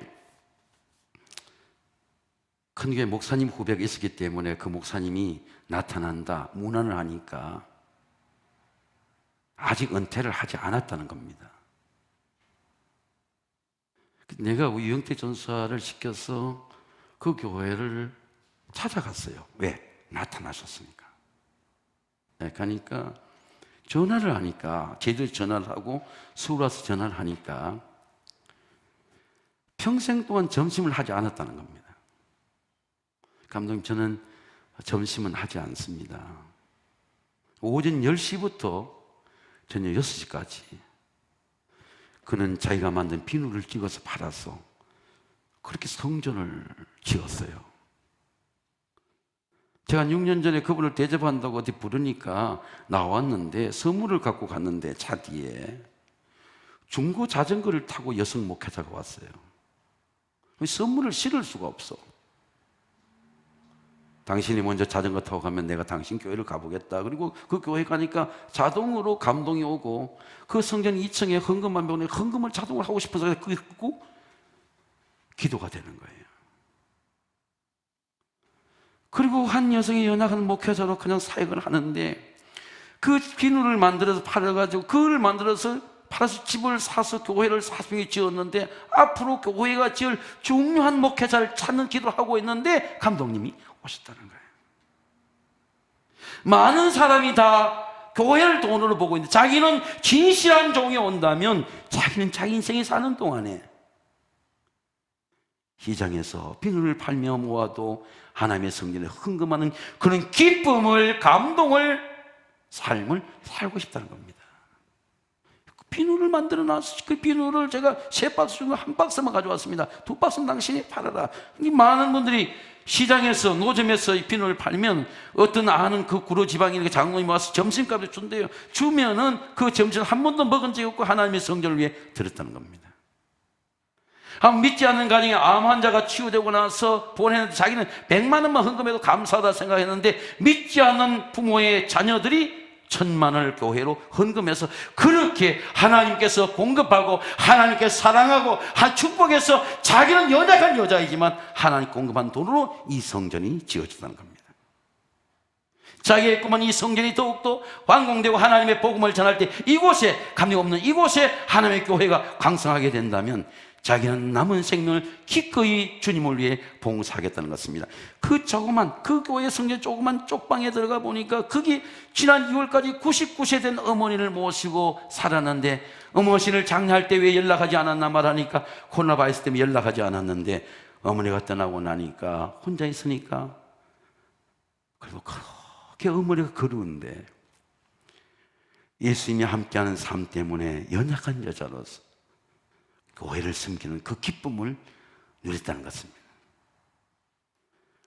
큰 교회 목사님 후배가 있었기 때문에 그 목사님이 나타난다, 문안을 하니까 아직 은퇴를 하지 않았다는 겁니다. 내가 유영태 전사를 시켜서 그 교회를 찾아갔어요. 왜? 나타나셨으니까. 네, 가니까 전화를 하니까, 제대로 전화를 하고 서울 와서 전화를 하니까 평생 동안 점심을 하지 않았다는 겁니다. 감독님, 저는 점심은 하지 않습니다. 오전 10시부터 저녁 6시까지 그는 자기가 만든 비누를 찍어서 팔아서 그렇게 성전을 지었어요. 제가 6년 전에 그분을 대접한다고 어디 부르니까 나왔는데 선물을 갖고 갔는데 차 뒤에 중고 자전거를 타고 여성 목회자가 왔어요. 선물을 실을 수가 없어. 당신이 먼저 자전거 타고 가면 내가 당신 교회를 가보겠다. 그리고 그 교회 가니까 자동으로 감동이 오고 그 성전 2층에 헌금만 배우니 헌금을 자동으로 하고 싶어서 그게 끄고 기도가 되는 거예요. 그리고 한 여성이 연약한 목회자로 그냥 사역을 하는데 그 비누를 만들어서 팔아가지고 그걸 만들어서 팔아서 집을 사서 교회를 사중에 지었는데 앞으로 교회가 지을 중요한 목회자를 찾는 기도를 하고 있는데 감독님이 오셨다는 거예요. 많은 사람이 다 교회를 돈으로 보고 있는데 자기는 진실한 종이 온다면 자기는 자기 인생이 사는 동안에 시장에서 비누를 팔며 모아도 하나님의 성전에 헌금하는 그런 기쁨을, 감동을, 삶을 살고 싶다는 겁니다. 비누를 만들어 놨어. 그 비누를 제가 3박스 중에 1박스만 가져왔습니다. 2박스는 당신이 팔아라. 많은 분들이 시장에서, 노점에서 이 비누를 팔면 어떤 아는 그 구로 지방에 장로님이 와서 점심값을 준대요. 주면은 그 점심 한 번도 먹은 적이 없고 하나님의 성전을 위해 드렸다는 겁니다. 한 믿지 않는 가정에 암 환자가 치유되고 나서 보내는데 자기는 100만 원만 헌금해도 감사하다 생각했는데 믿지 않는 부모의 자녀들이 1000만 원을 교회로 헌금해서 그렇게 하나님께서 공급하고 하나님께서 사랑하고 축복해서 자기는 연약한 여자이지만 하나님 공급한 돈으로 이 성전이 지어졌다는 겁니다. 자기의 꿈은 이 성전이 더욱더 완공되고 하나님의 복음을 전할 때 이곳에 감리 없는 이곳에 하나님의 교회가 강성하게 된다면 자기는 남은 생명을 기꺼이 주님을 위해 봉사하겠다는 것입니다. 그 교회 성전 조그만 쪽방에 들어가 보니까 거기 지난 2월까지 99세 된 어머니를 모시고 살았는데 어머니를 장례할 때 왜 연락하지 않았나 말하니까 코로나 바이러스 때문에 연락하지 않았는데 어머니가 떠나고 나니까 혼자 있으니까 그리고 그렇게 어머니가 그리운데 예수님이 함께하는 삶 때문에 연약한 여자로서 교회를 섬기는 그 기쁨을 누렸다는 것입니다.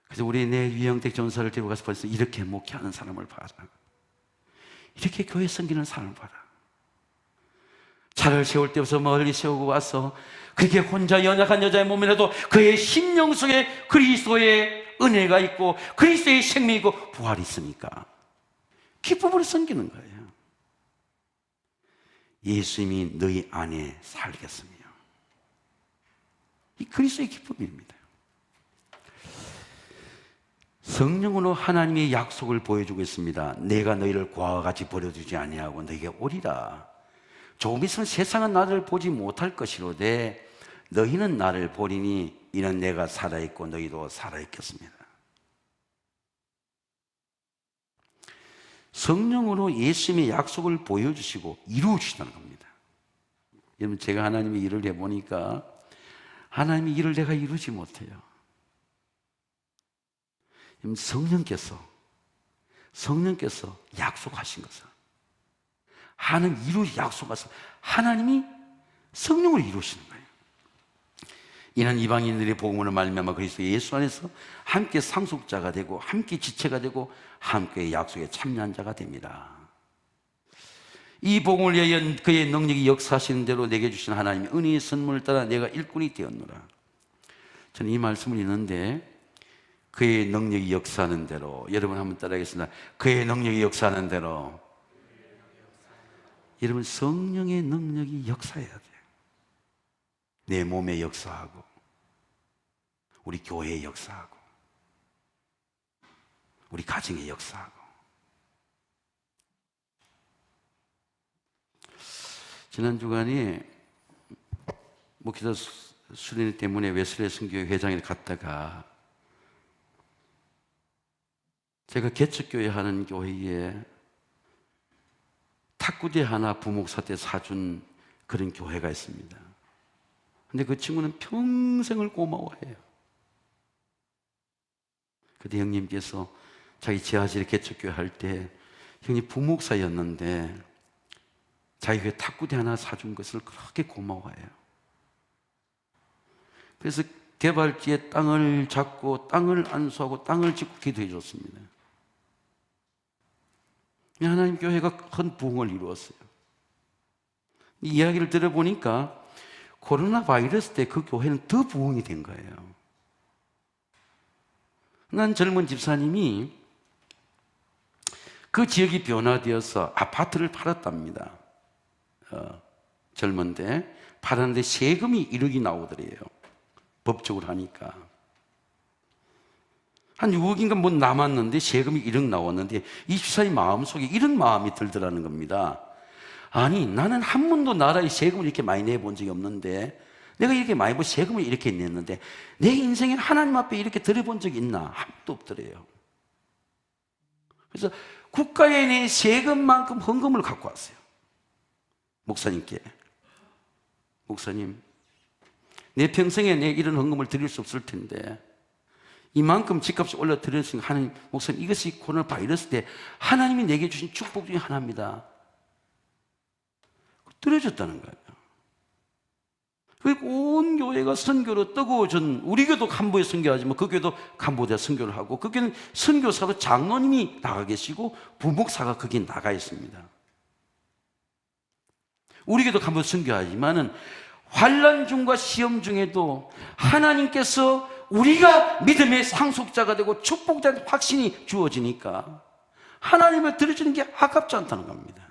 그래서 우리 내 유영택 전사를 데리고 가서 벌써 이렇게 목회하는 사람을 봐라. 이렇게 교회 섬기는 사람을 봐라. 차를 세울 때부터 멀리 세우고 와서 그렇게 혼자 연약한 여자의 몸이라도 그의 심령 속에 그리스도의 은혜가 있고 그리스도의 생명이 있고 부활이 있으니까 기쁨으로 섬기는 거예요. 예수님이 너희 안에 살겠습니다. 이 그리스도의 기쁨입니다. 성령으로 하나님의 약속을 보여주고 있습니다. 내가 너희를 고아와 같이 버려두지 아니하고 너희에게 오리라. 조금 있으면 세상은 나를 보지 못할 것이로되 너희는 나를 보리니 이는 내가 살아있고 너희도 살아있겠습니다. 성령으로 예수님의 약속을 보여주시고 이루어주시다는 겁니다. 여러분, 제가 하나님의 일을 해보니까 하나님의 일을 내가 이루지 못해요. 성령께서 약속하신 것을 하나님 약속하신 하나님이 성령으로 이루시는 거예요. 이는 이방인들의 복음으로 말미암아 그리스도 예수 안에서 함께 상속자가 되고 함께 지체가 되고 함께 약속에 참여한 자가 됩니다. 이 복음을 위하여 그의 능력이 역사하시는 대로 내게 주신 하나님의 은혜의 선물을 따라 내가 일꾼이 되었노라. 저는 이 말씀을 읽는데 그의 능력이 역사하는 대로, 여러분 한번 따라하겠습니다. 그의 능력이 역사하는 대로. 여러분, 성령의 능력이 역사해야 돼요. 내 몸에 역사하고 우리 교회에 역사하고 우리 가정에 역사하고. 지난 주간에 목회자 수련 때문에 웨슬레 선교회 회장에 갔다가 제가 개척교회 하는 교회에 탁구대 하나 부목사 때 사준 그런 교회가 있습니다. 근데 그 친구는 평생을 고마워해요. 그때 형님께서 자기 지하실에 개척교회 할 때 형님 부목사였는데 자기 교회 탁구대 하나 사준 것을 그렇게 고마워해요. 그래서 개발지에 땅을 잡고 땅을 안수하고 땅을 짓고 기도해 줬습니다. 하나님 교회가 큰 부흥을 이루었어요. 이 이야기를 들어보니까 코로나 바이러스 때 그 교회는 더 부흥이 된 거예요. 난 젊은 집사님이 그 지역이 변화되어서 아파트를 팔았답니다. 젊은데 팔았는데 세금이 1억이 나오더래요. 법적으로 하니까. 한 6억인가 뭐 남았는데 세금이 1억 나왔는데 이 집사님 마음속에 이런 마음이 들더라는 겁니다. 아니, 나는 한 번도 나라에 세금을 이렇게 많이 내본 적이 없는데 내가 이렇게 많이 세금을 이렇게 냈는데 내 인생에 하나님 앞에 이렇게 들어본 적이 있나? 한 번도 없더래요. 그래서 국가에 낸 세금만큼 헌금을 갖고 왔어요. 목사님께. 목사님, 내 평생에 내 이런 헌금을 드릴 수 없을 텐데 이만큼 집값이 올라 드렸으니까 하나님, 목사님, 이것이 코로나 바이러스 때 하나님이 내게 주신 축복 중에 하나입니다. 드려줬다는 거예요. 그리고 온 교회가 선교로 뜨거워진, 우리 교도 간부에 선교하지만 그 교회도 간부에 선교를 하고 그 교회는 선교사도 장로님이 나가 계시고 부목사가 거기에 나가 있습니다. 우리 교도 간부에 선교하지만은 환난 중과 시험 중에도 하나님께서 우리가 믿음의 상속자가 되고 축복자의 확신이 주어지니까 하나님을 들어주는 게 아깝지 않다는 겁니다.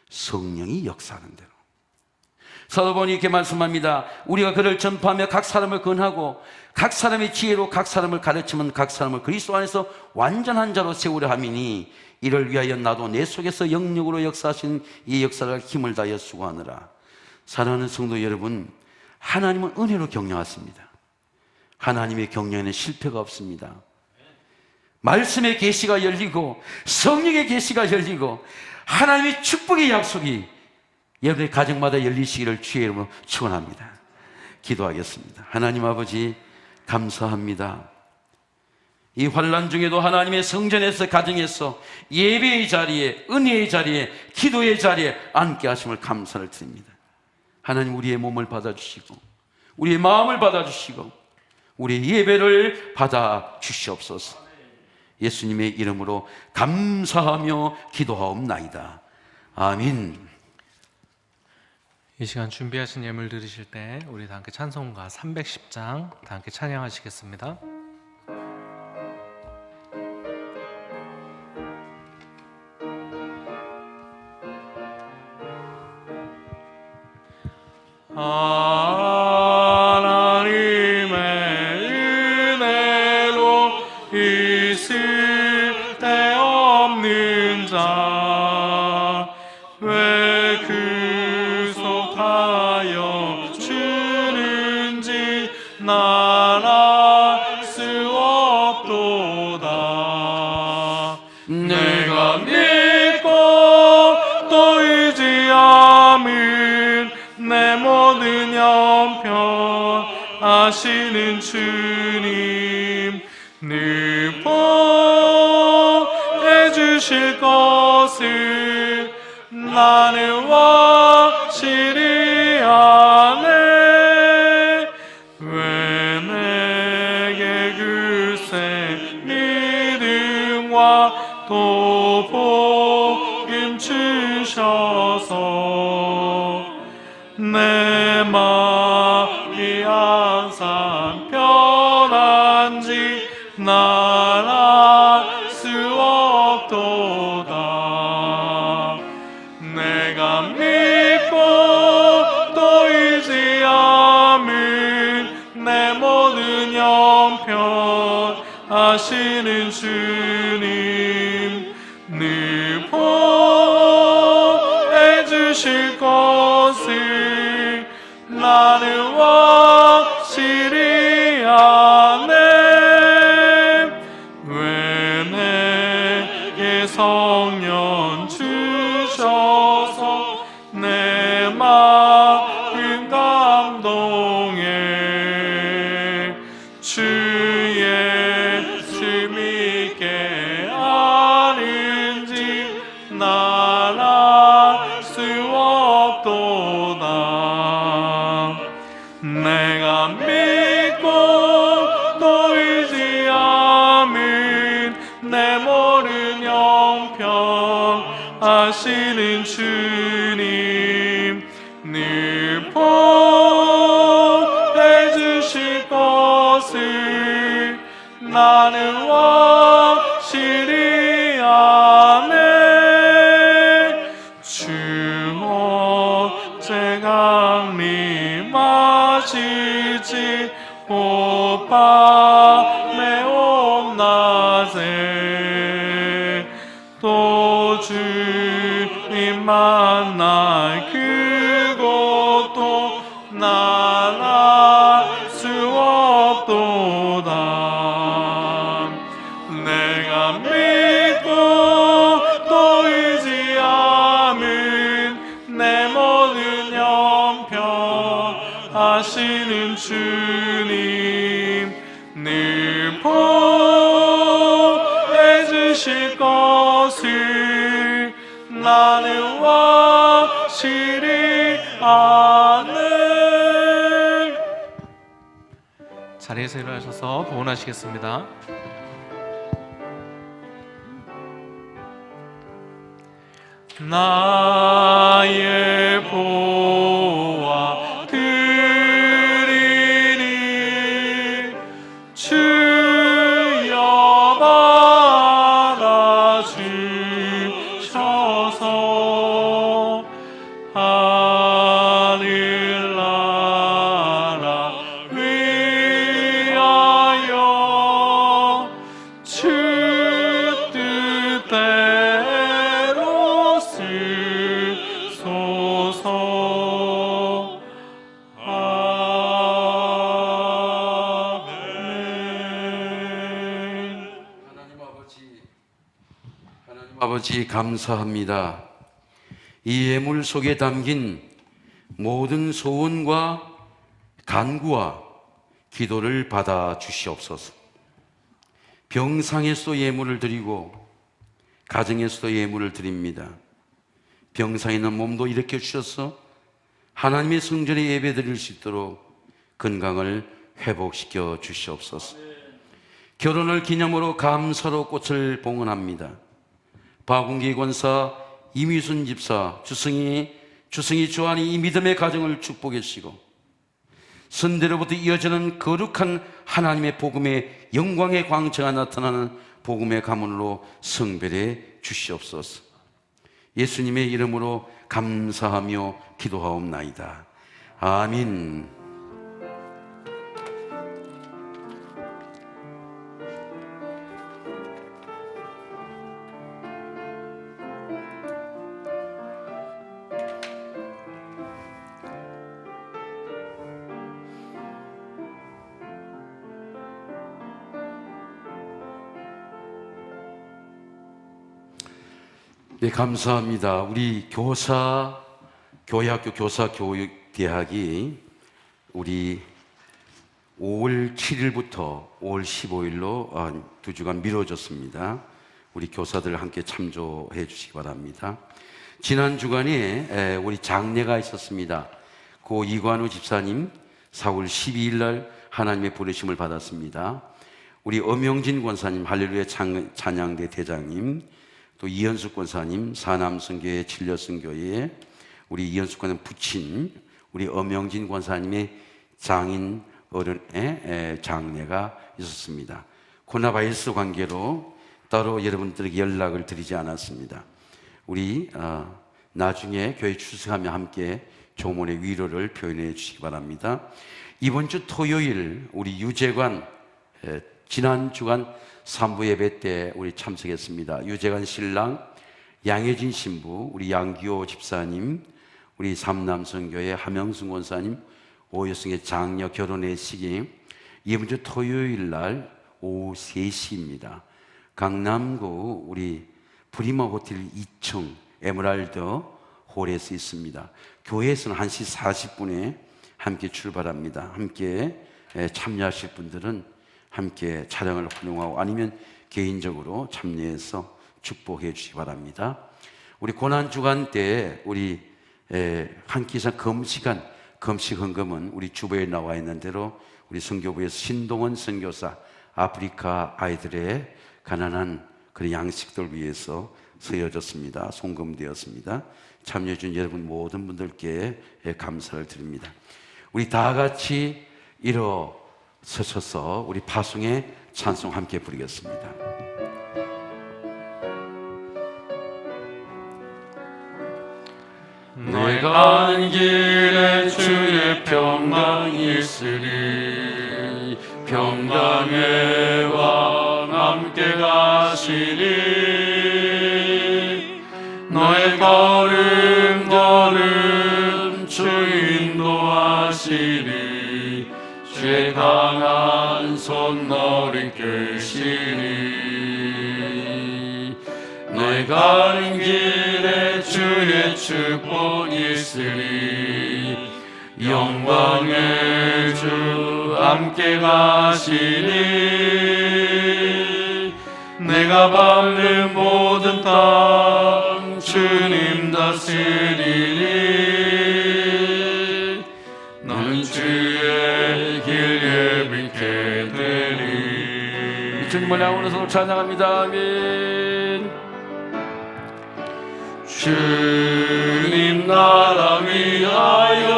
성령이 역사하는 대로. 사도 바울이 이렇게 말씀합니다. 우리가 그를 전파하며 각 사람을 권하고 각 사람의 지혜로 각 사람을 가르치면 각 사람을 그리스도 안에서 완전한 자로 세우려 함이니 이를 위하여 나도 내 속에서 영역으로 역사하신 이 역사를 힘을 다하여 수고하느라. 사랑하는 성도 여러분, 하나님은 은혜로 경영하십니다. 하나님의 경영에는 실패가 없습니다. 말씀의 계시가 열리고 성령의 계시가 열리고 하나님의 축복의 약속이 여러분의 가정마다 열리시기를 주의 이름으로 축원합니다. 기도하겠습니다. 하나님 아버지, 감사합니다. 이 환난 중에도 하나님의 성전에서, 가정에서, 예배의 자리에, 은혜의 자리에, 기도의 자리에 앉게 하심을 감사를 드립니다. 하나님, 우리의 몸을 받아주시고 우리의 마음을 받아주시고 우리의 예배를 받아주시옵소서. 예수님의 이름으로 감사하며 기도하옵나이다. 아멘. 이 시간 준비하신 예물 드리실 때 우리 다 함께 찬송가 310장 다 함께 찬양하시겠습니다. 하나님의 은혜로 있을 데 없는 자 왜 구속하여 주는지 난 알 수 없도다. 내가 믿고 또 의지함은 내 모든 형편 아시는 주님 늘 보해 주실 것을 나는 확실히 아네. 왜 내게 글쎄 믿음과 또 복음 주셔서 내 마음이 항상 편한지 난 알 수 없도다. 내가 믿고 또 의지함은 하시는 주님 늘 보내주실 것을 나는 확실히 아네. 왜 내게 성령 주셔서 내 마음 감동해 주 예수 믿게 하는지 난 알 수 없도다. 내가 믿고 또 의지함은 내 모든 형편하시는 주님 늘 보내주실 것을 나는 확실히 아네. 주 어째 강림하실지 오 밤에 온낮에 또 주님 만날 그것도 난 알 수 없도다. 내가 믿고 또 의지함은 내 모든 형편 하시는 주님 늘 보내주실 것을 나는 확실히 아네. 자리에서 일어나셔서 보온하시겠습니다. 나의 보아 드리니 주여 받아주셔서 하늘나라 위하여 주 뜻대로 쓰소서. 아멘. 하나님 아버지 감사합니다. 이 예물 속에 담긴 모든 소원과 간구와 기도를 받아 주시옵소서. 병상에서도 예물을 드리고 가정에서도 예물을 드립니다. 병상에 있는 몸도 일으켜 주셔서 하나님의 성전에 예배 드릴 수 있도록 건강을 회복시켜 주시옵소서. 결혼을 기념으로 감사로 꽃을 봉헌합니다. 박운기 권사, 이미순 집사, 주승희 주한이 이 믿음의 가정을 축복해 주시고 선대로부터 이어지는 거룩한 하나님의 복음의 영광의 광채가 나타나는 복음의 가문으로 성별해 주시옵소서. 예수님의 이름으로 감사하며 기도하옵나이다. 아멘. 네, 감사합니다. 우리 교회학교 교사교육대학이 우리 5월 7일부터 5월 15일로 2주간 미뤄졌습니다. 우리 교사들 함께 참조해 주시기 바랍니다. 지난 주간에 우리 장례가 있었습니다. 고 이관우 집사님 4월 12일 날 하나님의 부르심을 받았습니다. 우리 엄영진 권사님 할렐루야 찬양대 대장님, 또 이현숙 권사님 사남성교회 진려성교회 우리 이현숙 권사님 부친 우리 엄영진 권사님의 장인 어른의 장례가 있었습니다. 코로나 바이러스 관계로 따로 여러분들에게 연락을 드리지 않았습니다. 우리 나중에 교회 출석하며 함께 조문의 위로를 표현해 주시기 바랍니다. 이번 주 토요일 우리 유재관 지난 주간 산부 예배 때 우리 참석했습니다. 유재관 신랑, 양혜진 신부, 우리 양기호 집사님, 우리 삼남성교회 하명승 원사님, 오여승의 장녀 결혼의 시기 이번 주 토요일 날 오후 3시입니다. 강남구 우리 프리마 호텔 2층 에메랄드 홀에서 있습니다. 교회에서는 1시 40분에 함께 출발합니다. 함께 참여하실 분들은 함께 차량을 활용하고 아니면 개인적으로 참여해서 축복해 주시기 바랍니다. 우리 고난주간 때 우리 한 끼 이상 금식 헌금은 우리 주보에 나와 있는 대로 우리 선교부에서 신동원 선교사 아프리카 아이들의 가난한 그런 양식들 위해서 쓰여졌습니다. 송금되었습니다. 참여해 준 여러분 모든 분들께 감사를 드립니다. 우리 다 같이 일어서셔서 우리 파송의 찬송 함께 부르겠습니다. 내가 가는 길에 주의 평강이 있으리 평강의 왕 함께 가시리 너의 걸음걸음 주 인도하시리 주의 강한 손 너를 끄시리 내가 가는 길에 주의 축복 있으리 영광의 주 함께 가시니 내가 밟는 모든 땅 주님 다스리니 나는 주의 길 예비케 되리 주님을 향하는 손을 찬양합니다. 아멘. 주님 나라 위하여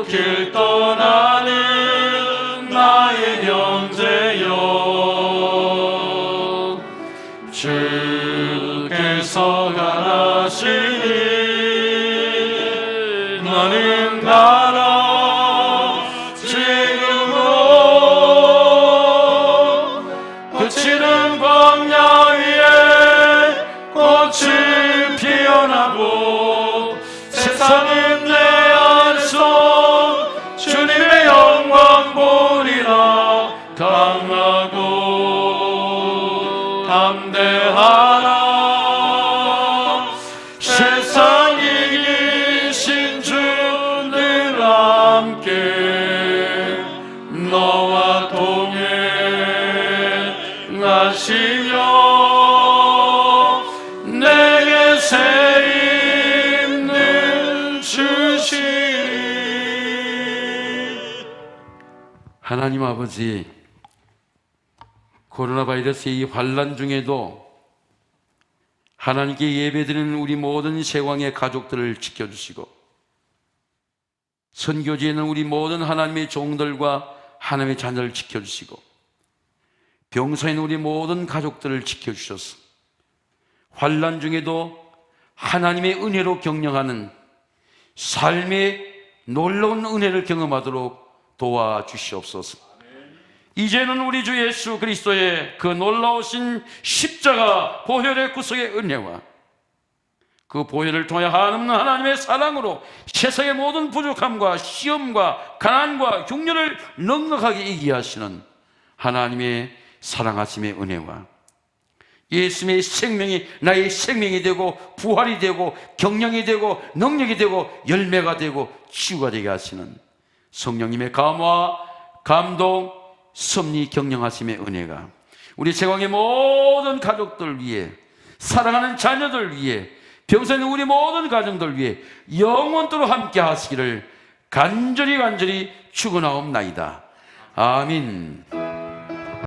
길 떠나는 나의 형제여 주께서 가라시니 나는 나라 지금으로 그치는 광야 위에 꽃이 피어나고 세상은 내 안에서 주님의 영광 보리라 강하고 담대하라 세상 이기신 주늘 함께 너와 동행하시며 내게 새 힘을 주시리. 하나님 아버지, 코로나 바이러스의 이 환란 중에도 하나님께 예배드리는 우리 모든 세왕의 가족들을 지켜주시고 선교지에는 우리 모든 하나님의 종들과 하나님의 자녀를 지켜주시고 병사에 있는 우리 모든 가족들을 지켜주셔서 환난 중에도 하나님의 은혜로 경영하는 삶의 놀라운 은혜를 경험하도록 도와주시옵소서. 이제는 우리 주 예수 그리스도의 그 놀라우신 십자가 보혈의 구속의 은혜와 그 보혈을 통해 한없는 하나님의 사랑으로 세상의 모든 부족함과 시험과 가난과 흉년을 넉넉하게 이기게 하시는 하나님의 사랑하심의 은혜와 예수님의 생명이 나의 생명이 되고 부활이 되고 경영이 되고 능력이 되고 열매가 되고 치유가 되게 하시는 성령님의 감화, 감동, 섭리 경영하심의 은혜가 우리 제왕의 모든 가족들 위해 사랑하는 자녀들 위해 병사에 있는 우리 모든 가정들 위해 영원토록 함께 하시기를 간절히 축원하옵나이다. 아멘.